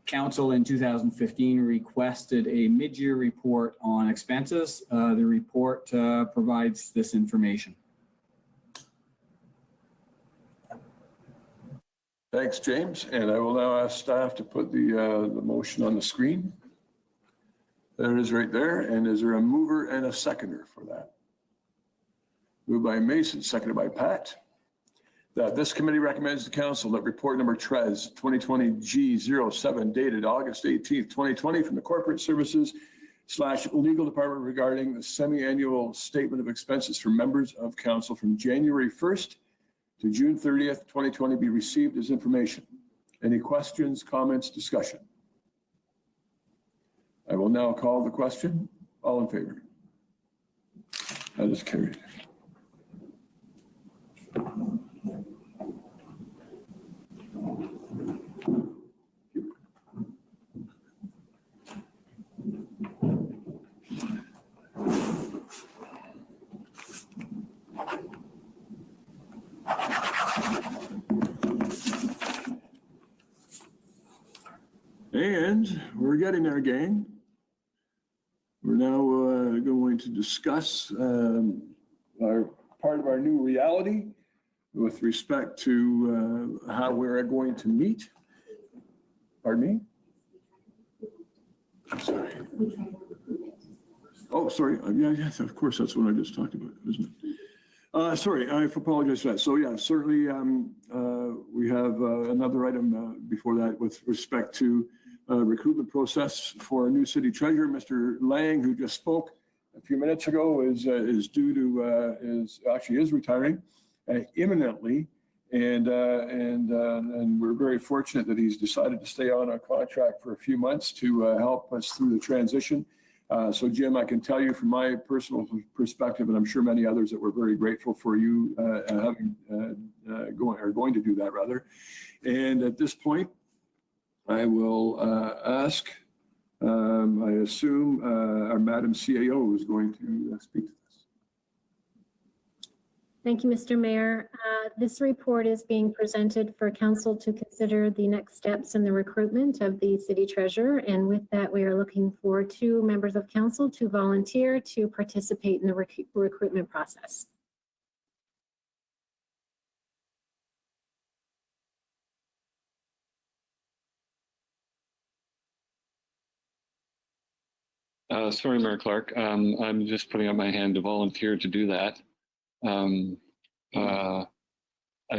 Council in 2015 requested a mid-year report on expenses. The report provides this information.
Thanks, James. And I will now ask staff to put the motion on the screen. There it is right there. And is there a mover and a seconder for that? Moved by Mason, seconded by Pat. that this committee recommends to council that report number TRES 2020G07 dated August 18th, 2020 from the Corporate Services / Legal Department regarding the semi-annual statement of expenses for members of council from January 1st to June 30th, 2020 be received as information. Any questions, comments, discussion? I will now call the question. All in favor? That is carried. And we're getting there, gang. We're now going to discuss our part of our new reality with respect to how we're going to meet. Pardon me? I'm sorry. Oh, sorry. Yeah, of course, that's what I just talked about, isn't it? Sorry, I apologize for that. So yeah, certainly we have another item before that with respect to recruitment process for a new city treasurer. Mr. Lang, who just spoke a few minutes ago, is due to is retiring imminently, and we're very fortunate that he's decided to stay on a contract for a few months to help us through the transition. So Jim, I can tell you from my personal perspective, and I'm sure many others, that we're very grateful for you going to do that rather. And at this point, I will ask, I assume our Madam CAO is going to speak to this.
Thank you, Mr. Mayor. This report is being presented for council to consider the next steps in the recruitment of the city treasurer. And with that, we are looking for 2 members of council to volunteer to participate in the recruitment process.
Sorry, Mayor Clark. I'm just putting up my hand to volunteer to do that. I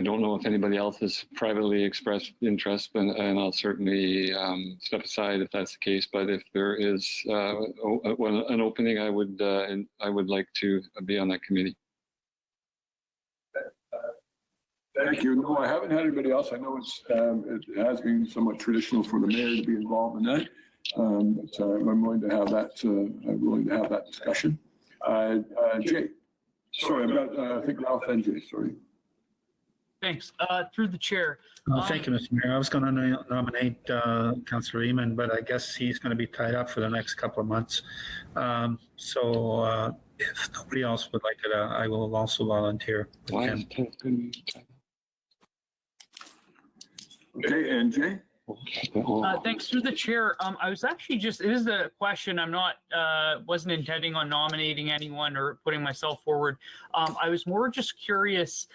don't know if anybody else has privately expressed interest, and I'll certainly step aside if that's the case. But if there is an opening, I would like to be on that committee.
Thank you. No, I haven't had anybody else. I know it has been somewhat traditional for the mayor to be involved in that. But I'm willing to have that. I'm willing to have that discussion. Jay, sorry, I've got I think Ralph and Jay. Sorry.
Thanks. Through the chair.
Thank you, Mr. Mayor. I was going to nominate Councillor Eamon, but I guess he's going to be tied up for the next couple of months. So if nobody else would like it, I will also volunteer.
Okay, and Jay?
Thanks. Through the chair. I was actually it is a question. I'm not, wasn't intending on nominating anyone or putting myself forward. I was more just curious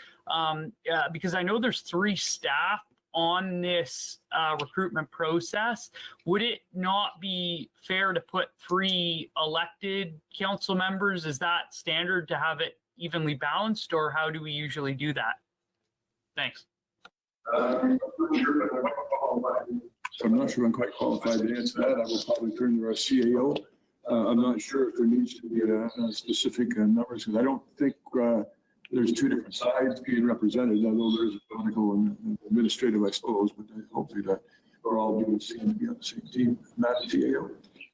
because I know there's 3 staff on this recruitment process. Would it not be fair to put 3 elected council members? Is that standard to have it evenly balanced, or how do we usually do that? Thanks.
So I'm not sure I'm quite qualified to answer that. I will probably turn to our CAO. I'm not sure if there needs to be a specific numbers, because I don't think there's 2 different sides being represented, although there's a political and administrative, I suppose, but hopefully that we're all being seen to be on the same team. Madam CAO.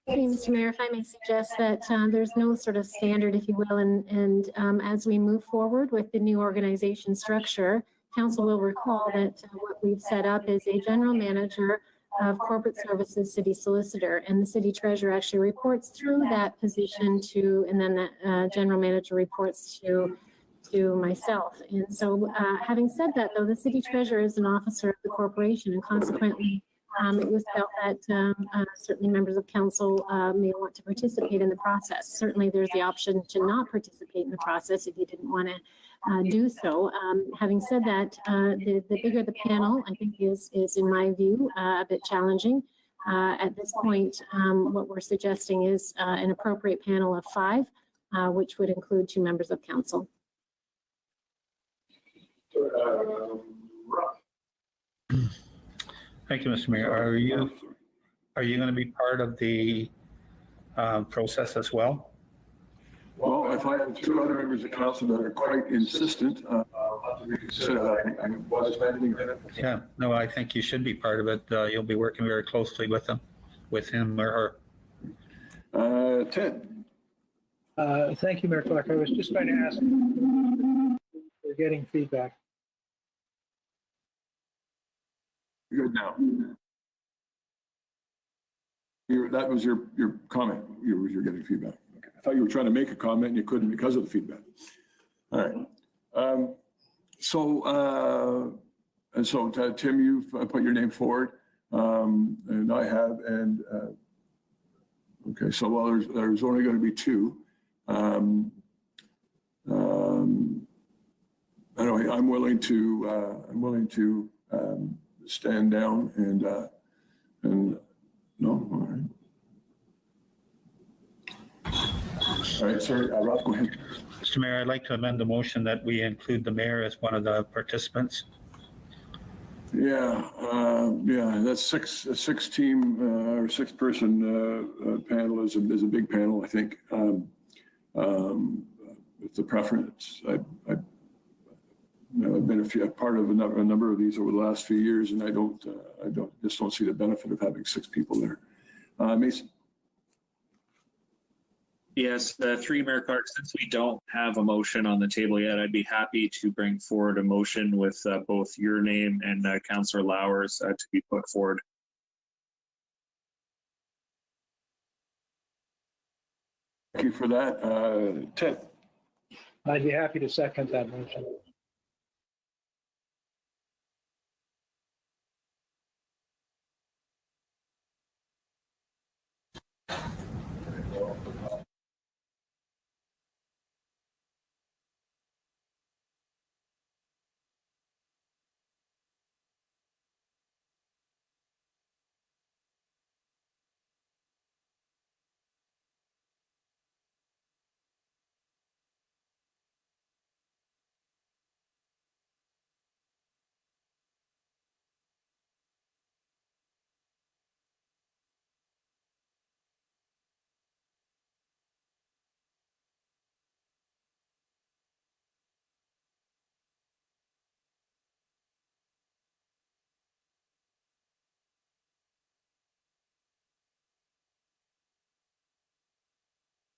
Hey, Mr. Mayor, if I may suggest that there's no sort of standard, if you will, and as we move forward with the new organization structure, council will recall that what we've set up is a general manager of corporate services city solicitor, and the city treasurer actually reports through that position to, and then that general manager reports to myself. And so having said that, though, the city treasurer is an officer of the corporation, and consequently it was felt that certainly members of council may want to participate in the process. Certainly there's the option to not participate in the process if you didn't want to do so. Having said that, the bigger the panel, I think is in my view a bit challenging. At this point, what we're suggesting is an appropriate panel of 5, which would include 2 members of council.
Thank you, Mr. Mayor. Are you going to be part of the process as well?
Well, if I have two other members of council that are quite insistent, I'll have to reconsider that. I was planning that.
Yeah, no, I think you should be part of it. You'll be working very closely with him or her.
Ted.
Thank you, Mayor Clark. I was just going to ask, we're getting feedback.
Good now. That was your comment. You're getting feedback. Okay. I thought you were trying to make a comment and you couldn't because of the feedback. All right. So Tim, you've put your name forward, and I have, and okay. So there's only going to be two. Anyway, I'm willing to stand down and no, all right. All right, sir, Rob, go ahead.
Mr. Mayor, I'd like to amend the motion that we include the mayor as one of the participants.
Yeah, that's six team or 6 person panel is a big panel, I think. It's the preference. I've been a part of a number of these over the last few years, and I just don't see the benefit of having 6 people there. Mason.
Yes, through Mayor Clark, since we don't have a motion on the table yet, I'd be happy to bring forward a motion with both your name and Councillor Lauer's to be put forward.
Thank you for that. Ted.
I'd be happy to second that motion.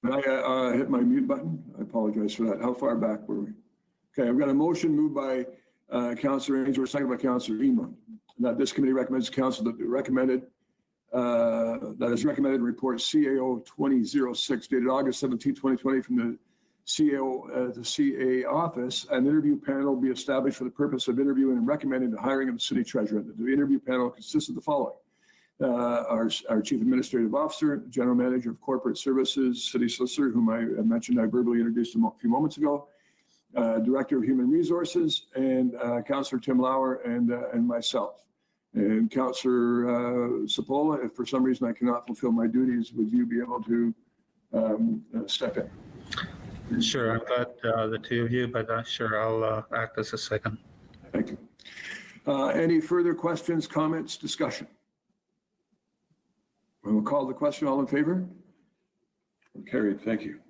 Can I hit my mute button? I apologize for that. How far back were we? Okay, I've got a motion moved by Councillor Ainsworth, seconded by Councillor Emond, that this committee recommends council that is recommended in report CAO 2006 dated August 17, 2020 from the CAO, the CA office. An interview panel be established for the purpose of interviewing and recommending the hiring of the city treasurer. The interview panel consists of the following. Our Chief Administrative Officer, General Manager of Corporate Services, City Solicitor, whom I mentioned, I verbally introduced a few moments ago, Director of Human Resources, and Councillor Tim Lauer and myself. And Councillor Cipolla, if for some reason I cannot fulfill my duties, would you be able to step in?
Sure, I've got the two of you, but sure, I'll act as a second.
Thank you. Any further questions, comments, discussion? I will call the question. All in favor? Carried. Thank you.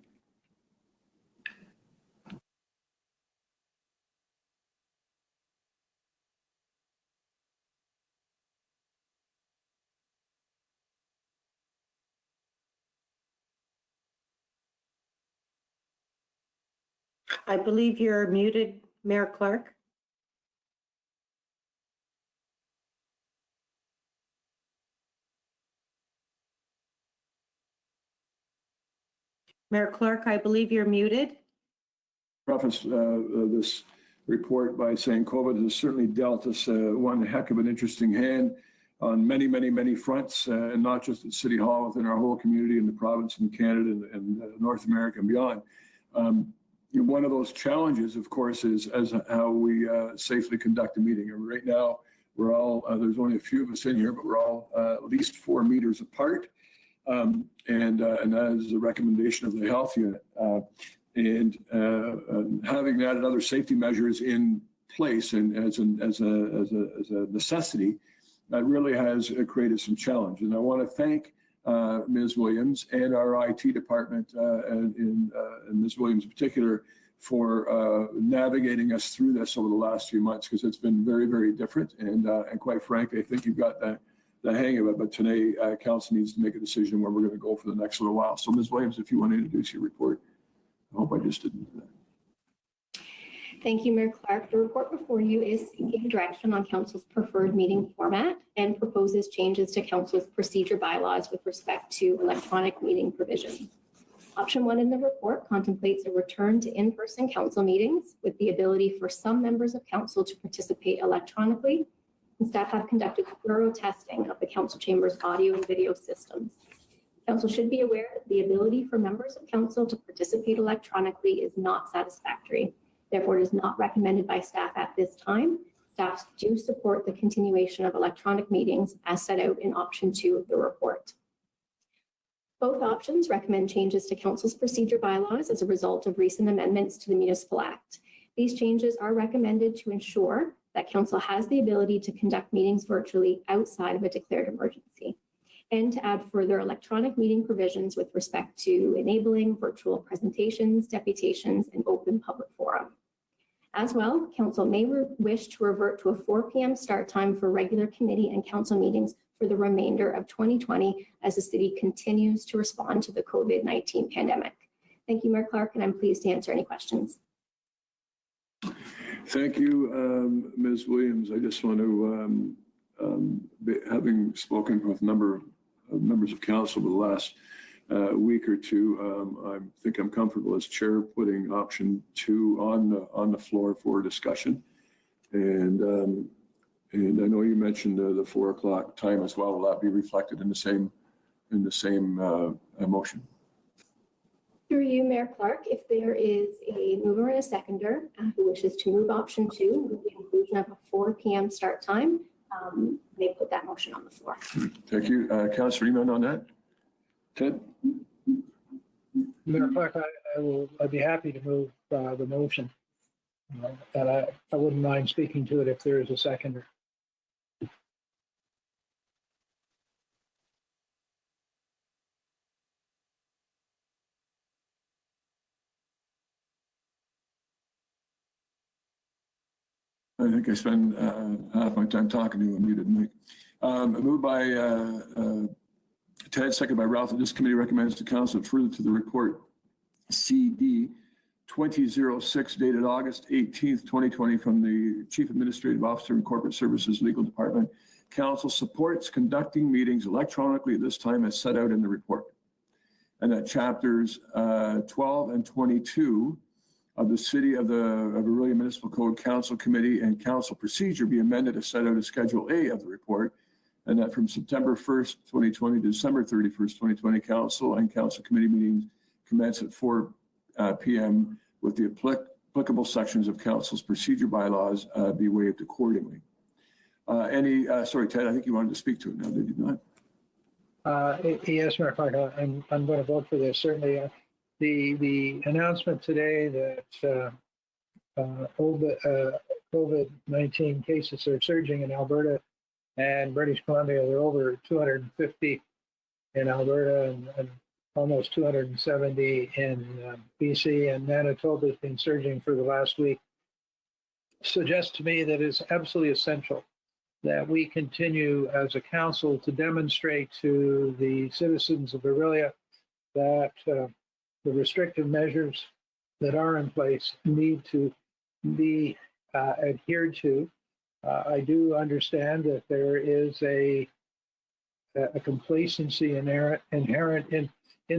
I believe you're muted, Mayor Clark. Mayor Clark, I believe you're muted.
Preface this report by saying COVID has certainly dealt us one heck of an interesting hand on many, many, many fronts, and not just at City Hall, within our whole community in the province and Canada and North America and beyond. One of those challenges, of course, is as how we safely conduct a meeting. And right now, we're all, there's only a few of us in here, but we're all at least 4 meters apart. And that is the recommendation of the health unit. And having that and other safety measures in place and as a necessity, that really has created some challenge. And I want to thank Ms. Williams and our IT department, and Ms. Williams in particular, for navigating us through this over the last few months, because it's been very, very different. And quite frankly, I think you've got the hang of it. But today, council needs to make a decision where we're going to go for the next little while. So Ms. Williams, if you want to introduce your report. I hope I just didn't do that.
Thank you, Mayor Clark. The report before you is seeking direction on council's preferred meeting format and proposes changes to council's procedure bylaws with respect to electronic meeting provisions. Option 1 in the report contemplates a return to in-person council meetings with the ability for some members of council to participate electronically, and staff have conducted thorough testing of the council chamber's audio and video systems. Council should be aware that the ability for members of council to participate electronically is not satisfactory. Therefore, it is not recommended by staff at this time. Staff do support the continuation of electronic meetings as set out in option 2 of the report. Both options recommend changes to council's procedure bylaws as a result of recent amendments to the Municipal Act. These changes are recommended to ensure that council has the ability to conduct meetings virtually outside of a declared emergency, and to add further electronic meeting provisions with respect to enabling virtual presentations, deputations, and open public forum. As well, council may wish to revert to a 4 p.m. start time for regular committee and council meetings for the remainder of 2020 as the city continues to respond to the COVID-19 pandemic. Thank you, Mayor Clark, and I'm pleased to answer any questions.
Thank you, Ms. Williams. I just want to, having spoken with a number of members of council over the last week or two, I think I'm comfortable as chair putting option 2 on the floor for discussion. And I know you mentioned the 4 o'clock time as well. Will that be reflected in the same motion?
Through you, Mayor Clark, if there is a mover and a seconder who wishes to move option 2 with the inclusion of a 4 p.m. start time, they put that motion on the floor.
Thank you. Councilor Eamon on that? Ted?
Mayor Clark, I'd be happy to move the motion. And I wouldn't mind speaking to it if there is a seconder.
I think I spend half my time talking to you, unmuted mic. Moved by Ted, second by Ralph, that this committee recommends to council further to the report CD 2006 dated August 18th, 2020 from the Chief Administrative Officer and Corporate Services Legal Department. Council supports conducting meetings electronically at this time as set out in the report. And that chapters 12 and 22 of the City of Orillia Municipal Code Council Committee and Council Procedure be amended as set out as Schedule A of the report, and that from September 1st, 2020 to December 31st, 2020, Council and Council Committee meetings commence at 4 p.m. with the applicable sections of Council's procedure bylaws be waived accordingly. Sorry, Ted, I think you wanted to speak to it now, did you not?
Yes, Mayor Clark, I'm going to vote for this. Certainly, the announcement today that COVID-19 cases are surging in Alberta and British Columbia. There are over 250 in Alberta and almost 270 in BC, and Manitoba has been surging for the last week. Suggests to me that it's absolutely essential that we continue as a council to demonstrate to the citizens of Orillia that the restrictive measures that are in place need to be adhered to. I do understand that there is a complacency inherent in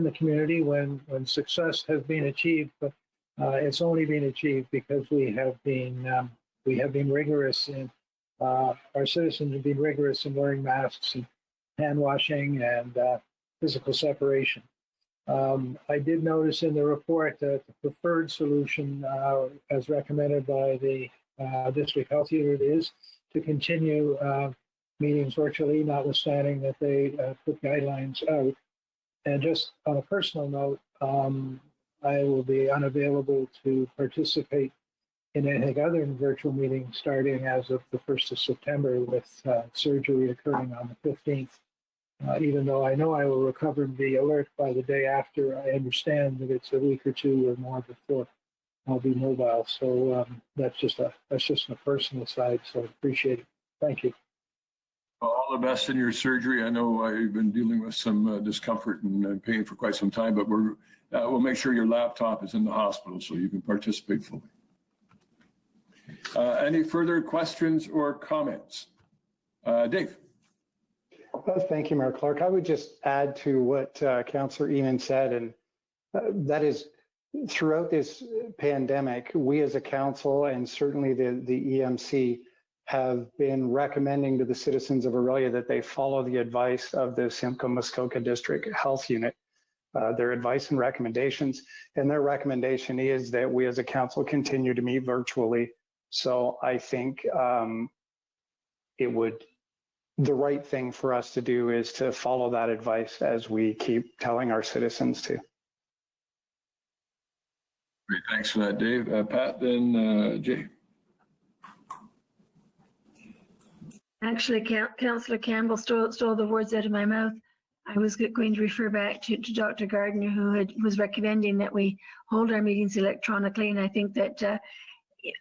the community when success has been achieved, but it's only been achieved because we have been rigorous in our citizens have been rigorous in wearing masks and hand washing and physical separation. I did notice in the report that the preferred solution, as recommended by the district health unit, is to continue meetings virtually, notwithstanding that they put guidelines out. And just on a personal note, I will be unavailable to participate in anything other than virtual meetings starting as of the 1st of September with surgery occurring on the 15th. Even though I know I will recover and be alert by the day after, I understand that it's a week or two or more before I'll be mobile. So that's just a personal side. So I appreciate it. Thank you.
All the best in your surgery. I know I've been dealing with some discomfort and pain for quite some time, but we'll make sure your laptop is in the hospital so you can participate fully. Any further questions or comments? Dave.
Thank you, Mayor Clark. I would just add to what Councillor Eamon said, and that is throughout this pandemic, we as a council and certainly the EMC have been recommending to the citizens of Orillia that they follow the advice of the Simcoe-Muskoka District Health Unit, their advice and recommendations. And their recommendation is that we as a council continue to meet virtually. So I think the right thing for us to do is to follow that advice as we keep telling our citizens to.
Great, thanks for that, Dave. Pat, then Jay.
Actually, Councillor Campbell stole the words out of my mouth. I was going to refer back to Dr. Gardner, who was recommending that we hold our meetings electronically. And I think that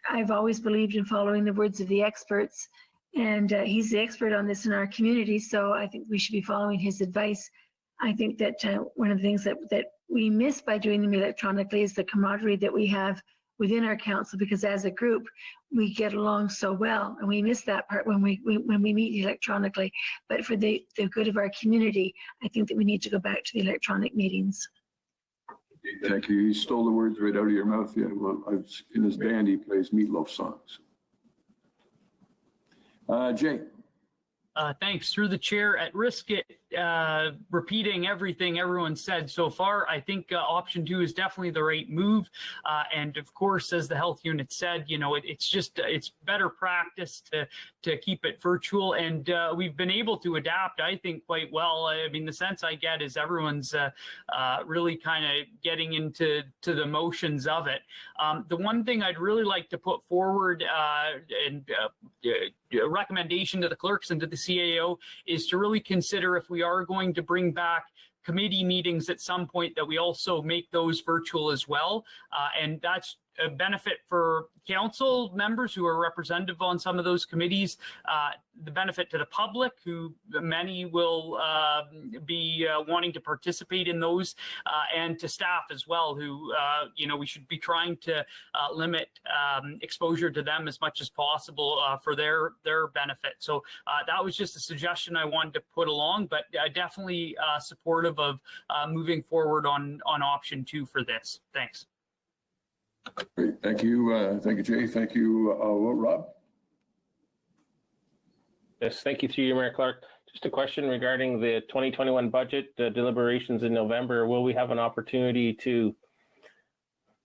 I've always believed in following the words of the experts. And he's the expert on this in our community, so I think we should be following his advice. I think that one of the things that we miss by doing them electronically is the camaraderie that we have within our council, because as a group, we get along so well, and we miss that part when we meet electronically. But for the good of our community, I think that we need to go back to the electronic meetings.
Thank you. You stole the words right out of your mouth. Yeah, well, in his band, he plays Meatloaf songs. Jay.
Thanks. Through the chair, at risk at repeating everything everyone said so far, I think option 2 is definitely the right move. And of course, as the health unit said, you know, it's better practice to keep it virtual. And we've been able to adapt, I think, quite well. I mean, the sense I get is everyone's really kind of getting into the motions of it. The one thing I'd really like to put forward and a recommendation to the clerks and to the CAO is to really consider, if we are going to bring back committee meetings at some point, that we also make those virtual as well. And that's a benefit for council members who are representative on some of those committees, the benefit to the public, who many will be wanting to participate in those, and to staff as well, who, you know, we should be trying to limit exposure to them as much as possible for their benefit. So that was just a suggestion I wanted to put along, but definitely supportive of moving forward on option 2 for this. Thanks.
Great, thank you. Thank you, Jay. Thank you, Rob.
Yes, thank you through you, Mayor Clark. Just a question regarding the 2021 budget deliberations in November. Will we have an opportunity to,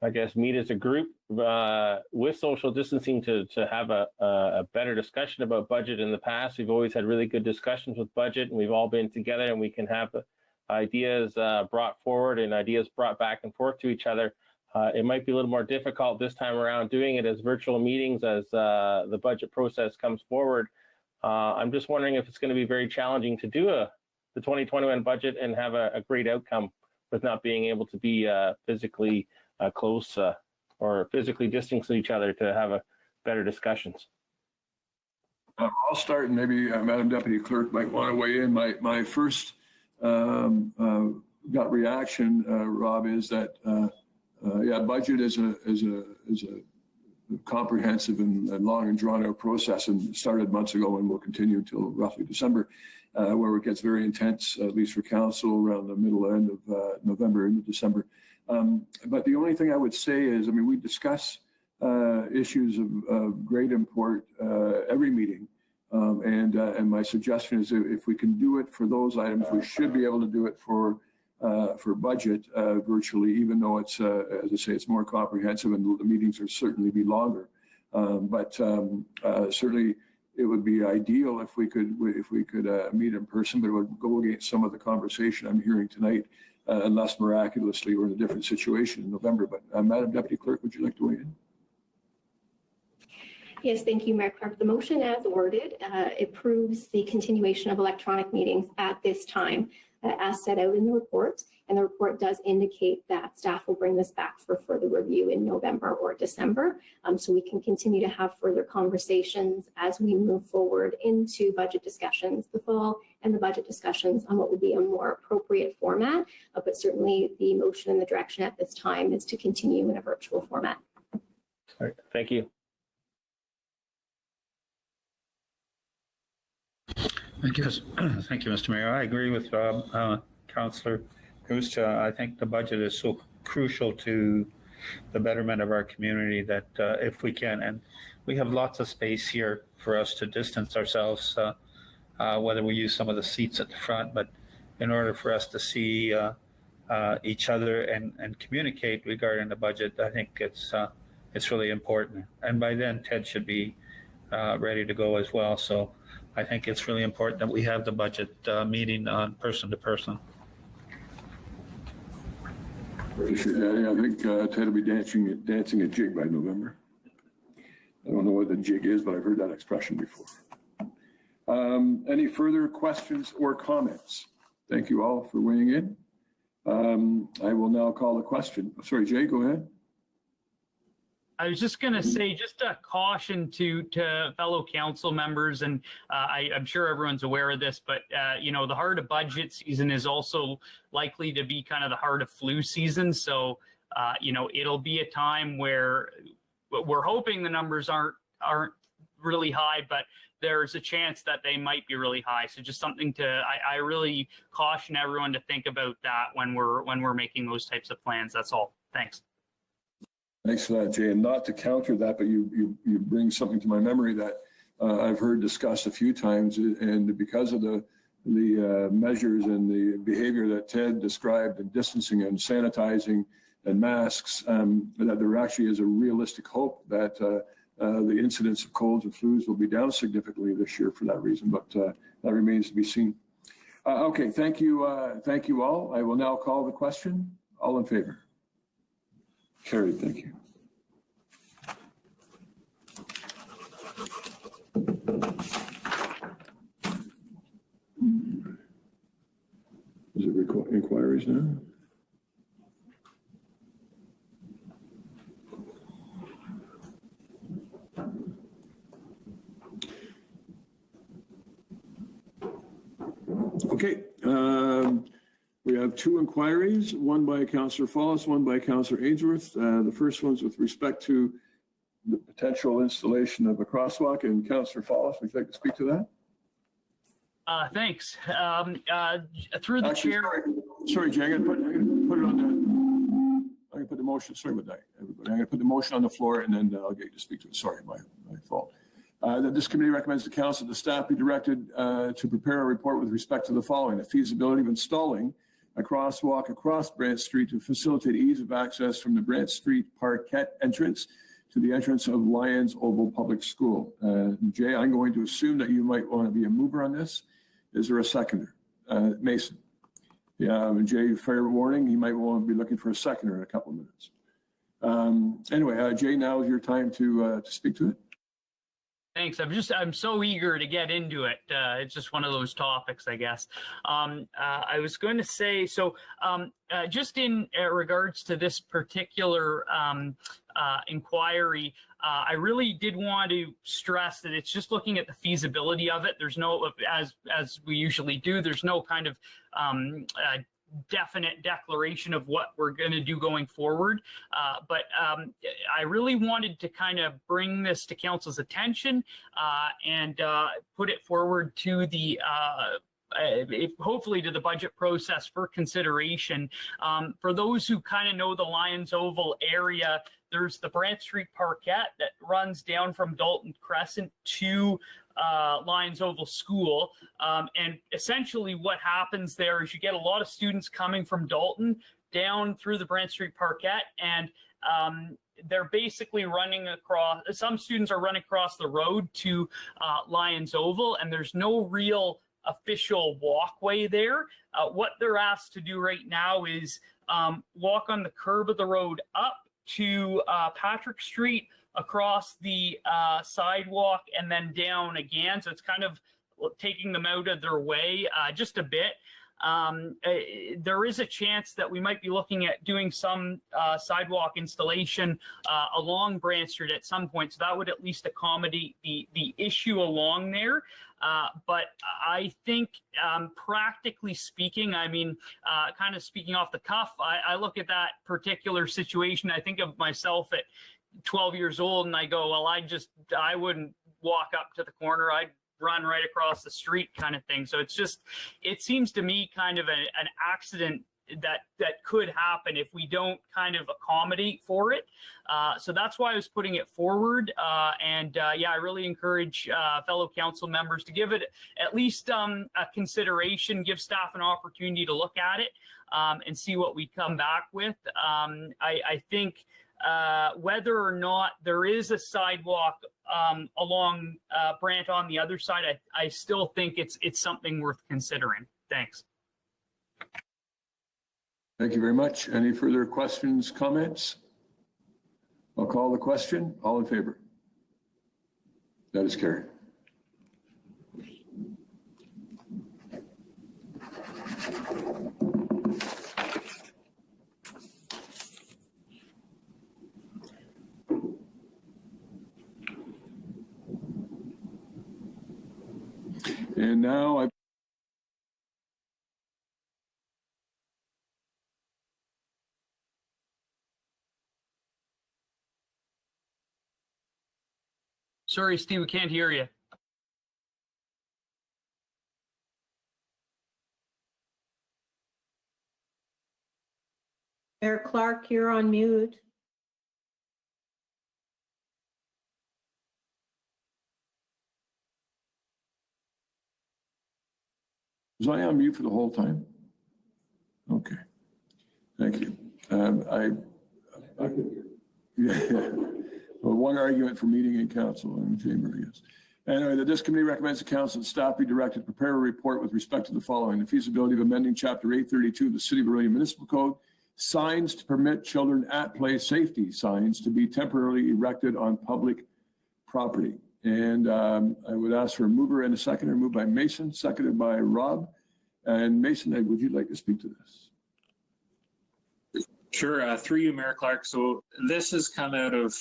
I guess, meet as a group with social distancing to have a better discussion about budget? In the past, we've always had really good discussions with budget, and we've all been together, and we can have ideas brought forward and ideas brought back and forth to each other. It might be a little more difficult this time around doing it as virtual meetings as the budget process comes forward. I'm just wondering if it's going to be very challenging to do the 2021 budget and have a great outcome with not being able to be physically close or physically distance each other to have a better discussions.
I'll start, and maybe Madam Deputy Clerk might want to weigh in. My first gut reaction, Rob, is that budget is a comprehensive and long and drawn out process, and started months ago and will continue until roughly December, where it gets very intense, at least for council, around the middle end of November into December. But the only thing I would say is, I mean, we discuss issues of great import every meeting. And my suggestion is, if we can do it for those items, we should be able to do it for budget virtually, even though it's, as I say, it's more comprehensive and the meetings will certainly be longer. But certainly it would be ideal if we could meet in person, but it would go against some of the conversation I'm hearing tonight, unless miraculously we're in a different situation in November. But Madam Deputy Clerk, would you like to weigh in?
Yes, thank you, Mayor Clark. The motion as worded approves the continuation of electronic meetings at this time as set out in the report. And the report does indicate that staff will bring this back for further review in November or December. So we can continue to have further conversations as we move forward into budget discussions this fall and the budget discussions on what would be a more appropriate format. But certainly the motion and the direction at this time is to continue in a virtual format.
All right, thank you.
Thank you, Mr. Mayor. I agree with Councillor Guscha. I think the budget is so crucial to the betterment of our community that if we can, and we have lots of space here for us to distance ourselves, whether we use some of the seats at the front, but in order for us to see each other and communicate regarding the budget, I think it's really important. And by then, Ted should be ready to go as well. So I think it's really important that we have the budget meeting on person to person.
I think Ted will be dancing a jig by November. I don't know what the jig is, but I've heard that expression before. Any further questions or comments? Thank you all for weighing in. I will now call the question. Sorry, Jay, go ahead.
I was just going to say, just a caution to fellow council members, and I'm sure everyone's aware of this, but you know, the heart of budget season is also likely to be kind of the heart of flu season. So you know, it'll be a time where we're hoping the numbers aren't really high, but there's a chance that they might be really high. So just something to, I really caution everyone to think about that when we're making those types of plans. That's all. Thanks.
Thanks for that, Jay. And not to counter that, but you bring something to my memory that I've heard discussed a few times. And because of the measures and the behavior that Ted described, and distancing and sanitizing and masks, that there actually is a realistic hope that the incidence of colds and flus will be down significantly this year for that reason. But that remains to be seen. Okay, thank you all. I will now call the question. All in favor? Carried, thank you. Is it inquiries now? Okay. We have two inquiries, one by Councillor Follis, one by Councillor Ainsworth. The first one's with respect to the potential installation of a crosswalk. And Councillor Follis, would you like to speak to that?
Thanks. Through the chair.
Sorry, Jay, I'm gonna put it on the, I'm gonna put the motion, sorry about that, everybody. I'm gonna put the motion on the floor and then I'll get you to speak to it. Sorry, my fault. That this committee recommends the council, the staff be directed to prepare a report with respect to the following: the feasibility of installing a crosswalk across Brant Street to facilitate ease of access from the Brant Street Parkette entrance to the entrance of Lions Oval Public School. Jay, I'm going to assume that you might want to be a mover on this. Is there a seconder? Mason. Yeah, Jay, fair warning, he might want to be looking for a seconder in a couple of minutes. Anyway, Jay, now is your time to speak to it.
Thanks. I'm so eager to get into it. It's just one of those topics, I guess. I was going to say, so just in regards to this particular inquiry, I really did want to stress that it's just looking at the feasibility of it. There's no, as we usually do, there's no kind of definite declaration of what we're going to do going forward. But I really wanted to kind of bring this to council's attention and put it forward to the hopefully to the budget process for consideration. For those who kind of know the Lions Oval area, there's the Brant Street Parkette that runs down from Dalton Crescent to Lions Oval School. And essentially what happens there is you get a lot of students coming from Dalton down through the Brant Street Parkette, and they're basically running across, some students are running across the road to Lions Oval, and there's no real official walkway there. What they're asked to do right now is walk on the curb of the road up to Patrick Street, across the sidewalk and then down again. So it's kind of taking them out of their way just a bit. There is a chance that we might be looking at doing some sidewalk installation along Branch Street at some point. So that would at least accommodate the issue along there. But I think practically speaking, I mean, kind of speaking off the cuff, I look at that particular situation. I think of myself at 12 years old and I go, well, I wouldn't walk up to the corner. I'd run right across the street kind of thing. So it seems to me kind of an accident that could happen if we don't kind of accommodate for it. So that's why I was putting it forward. Yeah, I really encourage fellow council members to give it at least a consideration, give staff an opportunity to look at it and see what we come back with. I think whether or not there is a sidewalk along Brant on the other side, I still think it's something worth considering. Thanks.
Thank you very much. Any further questions, comments? I'll call the question. All in favor? That is carried. And now I
Sorry, Steve, we can't hear you.
Mayor Clark, you're on mute.
Was I on mute for the whole time? Okay, thank you. Yeah. Well, one argument for meeting in council in chamber, I guess. Anyway, this committee recommends the council and staff be directed to prepare a report with respect to the following: the feasibility of amending Chapter 832 of the City of Orillia Municipal Code, signs to permit children at play safety signs to be temporarily erected on public property. And I would ask for a mover and a seconder. Moved by Mason, seconded by Rob. And Mason, would you like to speak to this?
Sure, through you, Mayor Clark. So this has come out of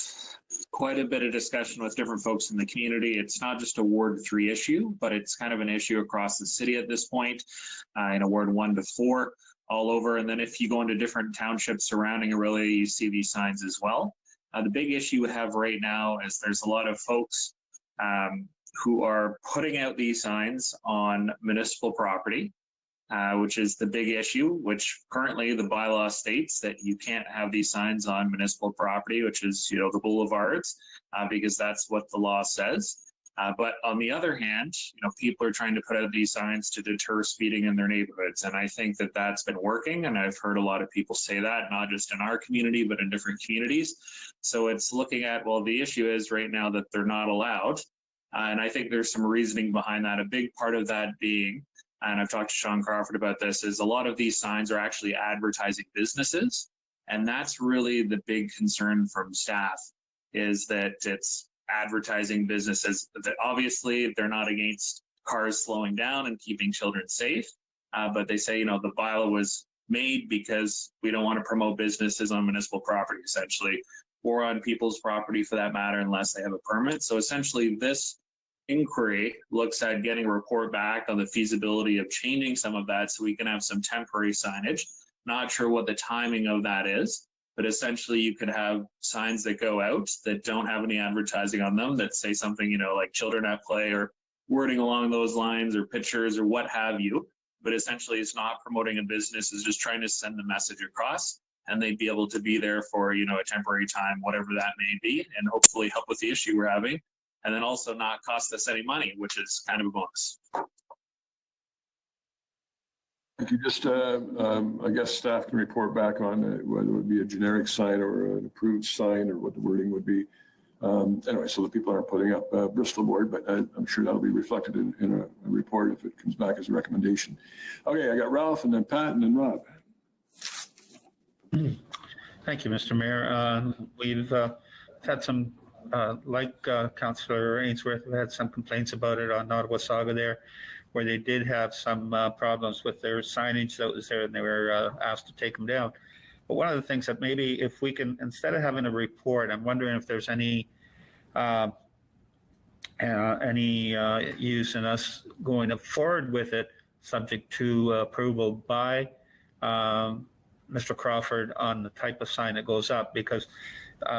quite a bit of discussion with different folks in the community. It's not just a Ward 3 issue, but it's kind of an issue across the city at this point, in Ward 1 to 4, all over. And then if you go into different townships surrounding Orillia, you see these signs as well. The big issue we have right now is there's a lot of folks who are putting out these signs on municipal property, which is the big issue, which currently the bylaw states that you can't have these signs on municipal property, which is, the boulevards, because that's what the law says. But on the other hand, people are trying to put out these signs to deter speeding in their neighborhoods. And I think that that's been working. And I've heard a lot of people say that, not just in our community, but in different communities. So it's looking at, well, the issue is right now that they're not allowed. And I think there's some reasoning behind that. A big part of that being, and I've talked to Sean Crawford about this, is a lot of these signs are actually advertising businesses. And that's really the big concern from staff, is that it's advertising businesses that obviously they're not against cars slowing down and keeping children safe. But they say, the bylaw was made because we don't want to promote businesses on municipal property, essentially, or on people's property for that matter, unless they have a permit. So essentially this inquiry looks at getting a report back on the feasibility of changing some of that so we can have some temporary signage. Not sure what the timing of that is, but essentially you could have signs that go out that don't have any advertising on them that say something, like children at play or wording along those lines or pictures or what have you. But essentially it's not promoting a business, it's just trying to send the message across, and they'd be able to be there for, a temporary time, whatever that may be, and hopefully help with the issue we're having. And then also not cost us any money, which is kind of a bonus.
If you just, I guess staff can report back on whether it would be a generic sign or an approved sign or what the wording would be. Anyway, so the people aren't putting up Bristol board, but I'm sure that'll be reflected in a report if it comes back as a recommendation. Okay, I got Ralph and then Pat and then Rob.
Thank you, Mr. Mayor. We've had some like Councillor Ainsworth, we had some complaints about it on Nottawasaga there, where they did have some problems with their signage that was there, and they were asked to take them down. But one of the things that maybe if we can, instead of having a report, I'm wondering if there's any use in us going forward with it, subject to approval by Mr. Crawford on the type of sign that goes up, because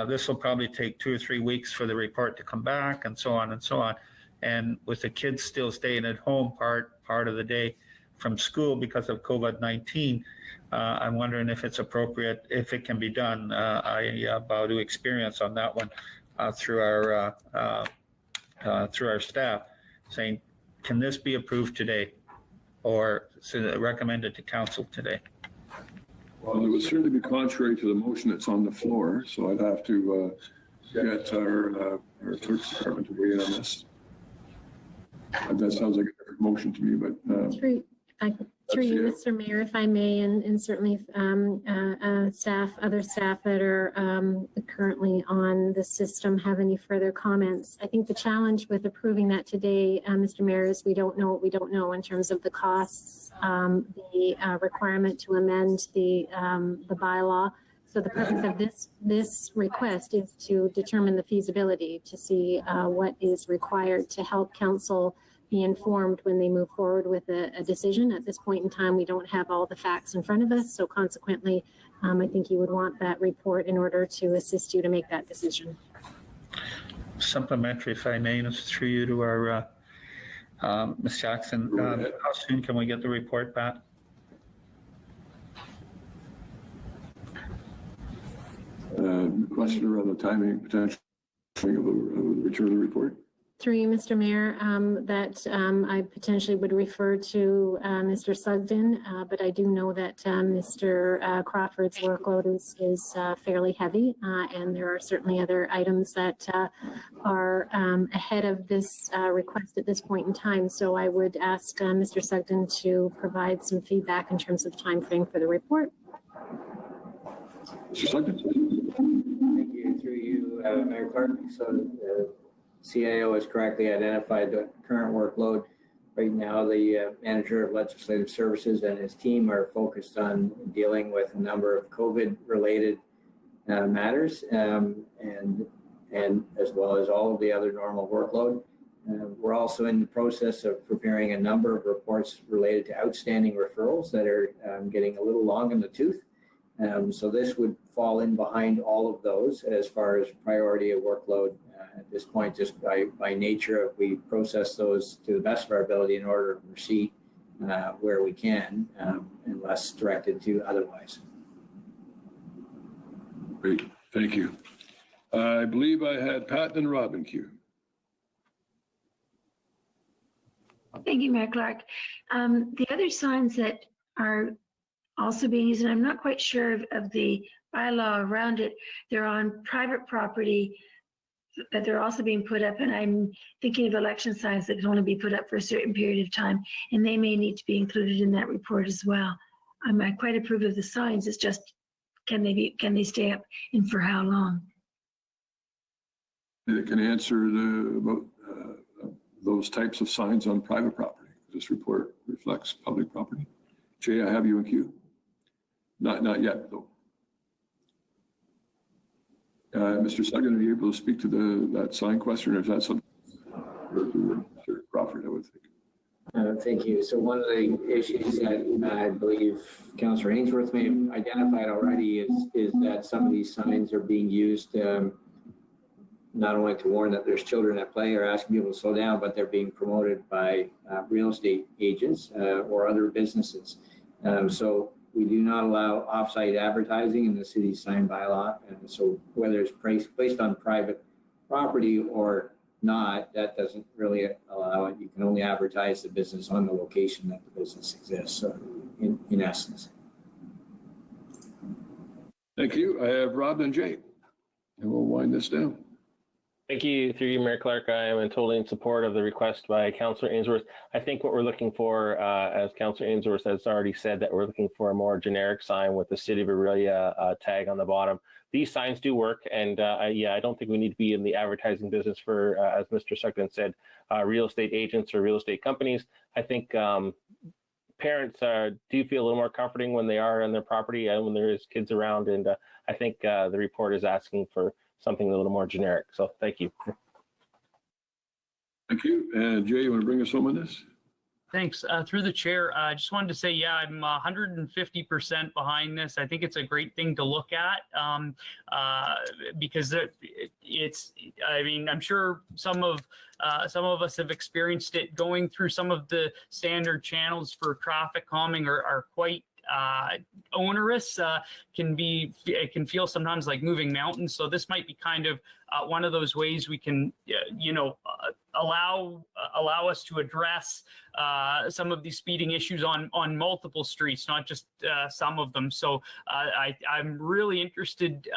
this will probably take 2 or 3 weeks for the report to come back, and so on and so on. And with the kids still staying at home part of the day from school because of COVID-19, I'm wondering if it's appropriate, if it can be done. I bow to experience on that one through our staff, saying, can this be approved today, or recommended to council today?
Well, it would certainly be contrary to the motion that's on the floor, so I'd have to get our clerk's department to weigh in on this. That sounds like a different motion to me, but
Through you, Mr. Mayor, if I may, and certainly other staff that are currently on the system have any further comments. I think the challenge with approving that today, Mr. Mayor, is we don't know what we don't know in terms of the costs, the requirement to amend the bylaw. So the purpose of this request is to determine the feasibility, to see what is required to help council be informed when they move forward with a decision. At this point in time, we don't have all the facts in front of us. So consequently, I think you would want that report in order to assist you to make that decision.
Supplementary, if I may, through you to our Ms. Jackson. How soon can we get the report back?
Question around the timing, potential of the return of the report.
Through you, Mr. Mayor, that I potentially would refer to Mr. Sugden, but I do know that Mr. Crawford's workload is fairly heavy, and there are certainly other items that are ahead of this request at this point in time. So I would ask Mr. Sugden to provide some feedback in terms of time frame for the report.
Mr. Sugden.
Thank you. Through you, Mayor Clark. So CIO has correctly identified the current workload. Right now, the manager of legislative services and his team are focused on dealing with a number of COVID-related matters, and as well as all of the other normal workload. We're also in the process of preparing a number of reports related to outstanding referrals that are getting a little long in the tooth. So this would fall in behind all of those as far as priority of workload at this point, just by nature of we process those to the best of our ability in order of receipt where we can, unless directed to otherwise.
Great, thank you. I believe I had Pat and Rob in queue.
Thank you, Mayor Clark. The other signs that are also being used, and I'm not quite sure of the bylaw around it, they're on private property, but they're also being put up, and I'm thinking of election signs that can only be put up for a certain period of time, and they may need to be included in that report as well. I quite approve of the signs. It's just, can they stay up, and for how long?
It can answer about those types of signs on private property. This report reflects public property. Jay, I have you in queue. Not yet, though. Mr. Sugden, are you able to speak to that sign question, or is that something Mr. Crawford, I would think?
Thank you. So one of the issues that I believe Councillor Ainsworth may have identified already is that some of these signs are being used not only to warn that there's children at play or asking people to slow down, but they're being promoted by real estate agents or other businesses. So we do not allow off-site advertising in the city's sign bylaw. And so whether it's placed on private property or not, that doesn't really allow it. You can only advertise the business on the location that the business exists, so in essence.
Thank you. I have Rob and Jay, and we'll wind this down.
Thank you. Through you, Mayor Clark, I am totally in support of the request by Councillor Ainsworth. I think what we're looking for, as Councillor Ainsworth has already said, that we're looking for a more generic sign with the City of Orillia tag on the bottom. These signs do work, and yeah, I don't think we need to be in the advertising business for, as Mr. Sugden said, real estate agents or real estate companies. I think parents do feel a little more comforting when they are on their property and when there is kids around, and I think the report is asking for something a little more generic. So thank you.
Thank you. And Jay, you want to bring us home on this?
Thanks. Through the chair, I just wanted to say, yeah, I'm 150% behind this. I think it's a great thing to look at because it's, I mean, I'm sure some of us have experienced it. Going through some of the standard channels for traffic calming are quite onerous. It can feel sometimes like moving mountains. So this might be kind of one of those ways we can, allow us to address some of these speeding issues on multiple streets, not just some of them. So I'm really interested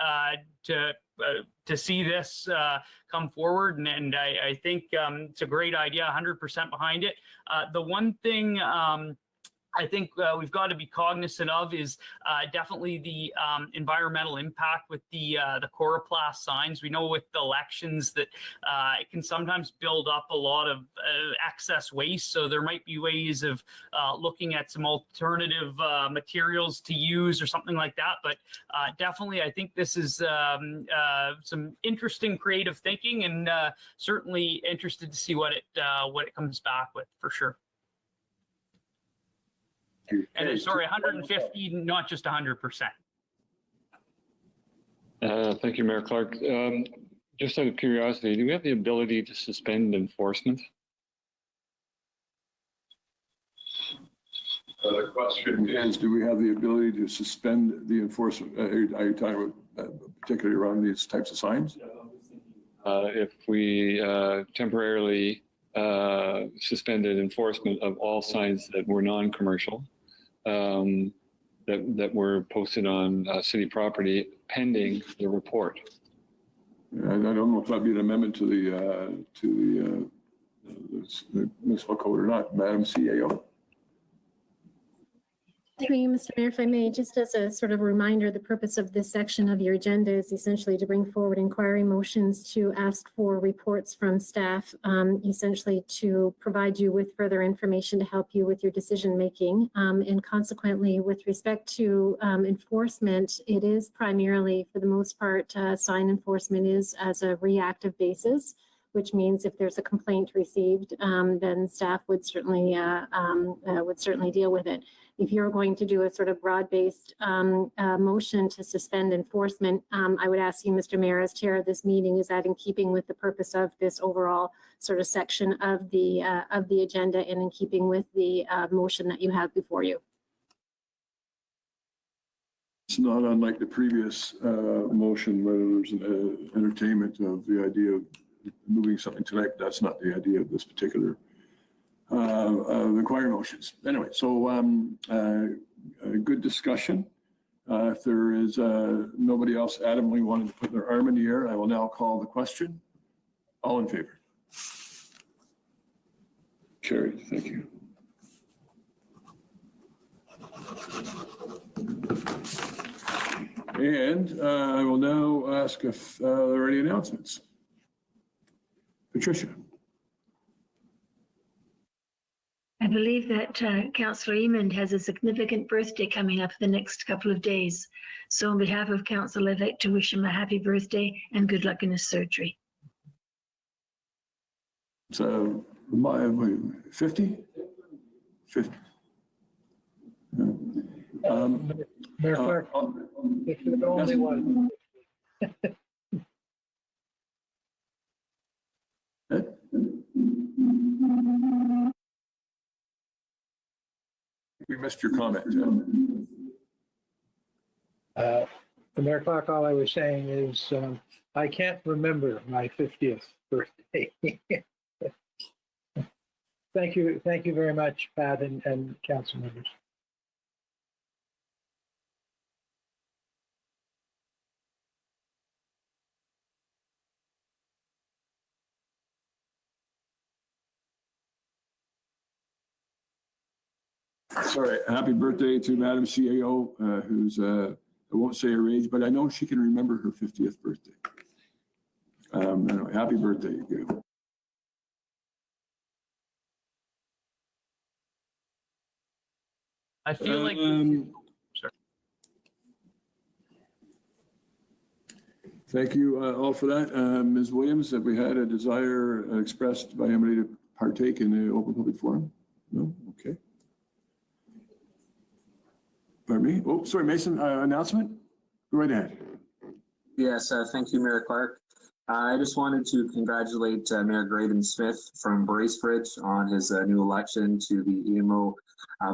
to see this come forward, and I think it's a great idea. 100% behind it. The one thing I think we've got to be cognizant of is definitely the environmental impact with the coroplast signs. We know with the elections that it can sometimes build up a lot of excess waste. So there might be ways of looking at some alternative materials to use or something like that. But definitely, I think this is some interesting creative thinking, and certainly interested to see what it comes back with for sure. And sorry, 150, not just 100%.
Thank you, Mayor Clark. Just out of curiosity, do we have the ability to suspend enforcement?
The question is, do we have the ability to suspend the enforcement? Are you talking about particularly around these types of signs?
If we temporarily suspended enforcement of all signs that were non-commercial, that were posted on city property pending the report.
I don't know if that'd be an amendment to the municipal code or not, Madam CAO.
Through you, Mr. Mayor, if I may, just as a sort of reminder, the purpose of this section of your agenda is essentially to bring forward inquiry motions to ask for reports from staff, essentially to provide you with further information to help you with your decision making. And consequently, with respect to enforcement, it is primarily, for the most part, sign enforcement is as a reactive basis, which means if there's a complaint received, then staff would certainly deal with it. If you're going to do a sort of broad-based motion to suspend enforcement, I would ask you, Mr. Mayor, as chair of this meeting, is that in keeping with the purpose of this overall sort of section of the agenda and in keeping with the motion that you have before you?
It's not unlike the previous motion where there was an entertainment of the idea of moving something tonight, but that's not the idea of this particular inquiry motions. Anyway, so a good discussion. If there is nobody else adamantly wanting to put their arm in the air, I will now call the question. All in favor? Carried. Thank you. And I will now ask if there are any announcements. Patricia.
I believe that Councillor Emond has a significant birthday coming up the next couple of days. So on behalf of Council, I'd like to wish him a happy birthday and good luck in his surgery.
So, 50? 50.
Mayor Clark, if you're the only one.
We missed your comment.
Mayor Clark, all I was saying is I can't remember my 50th birthday. Thank you very much, Pat and council members.
Sorry, happy birthday to Madam CAO, who's, I won't say her age, but I know she can remember her 50th birthday. Anyway, happy birthday, Gail.
I feel like. Sorry.
Thank you all for that. Ms. Williams, have we had a desire expressed by anybody to partake in the open public forum? No? Okay. Pardon me? Oh, sorry, Mason, announcement? Go right ahead.
Yes, thank you, Mayor Clark. I just wanted to congratulate Mayor Graydon Smith from Bracebridge on his new election to the EMO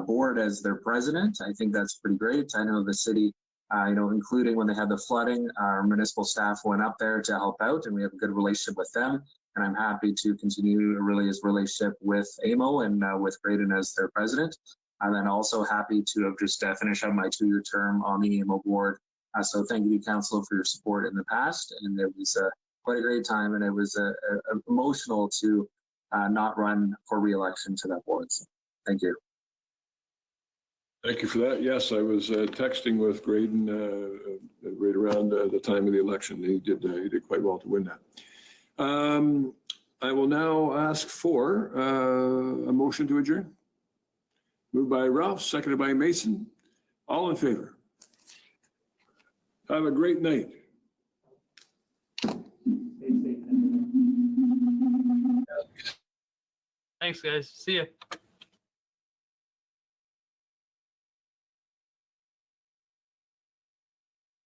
board as their president. I think that's pretty great. I know the city, including when they had the flooding, our municipal staff went up there to help out, and we have a good relationship with them. And I'm happy to continue really his relationship with AMO and with Graydon as their president. And then also happy to have just finished up my 2-year term on the EMO board. So thank you, Council, for your support in the past. And it was quite a great time, and it was emotional to not run for re-election to that board. So thank you.
Thank you for that. Yes, I was texting with Graydon right around the time of the election. He did quite well to win that. I will now ask for a motion to adjourn. Moved by Ralph, seconded by Mason. All in favor? Have a great night.
Thanks, guys. See ya.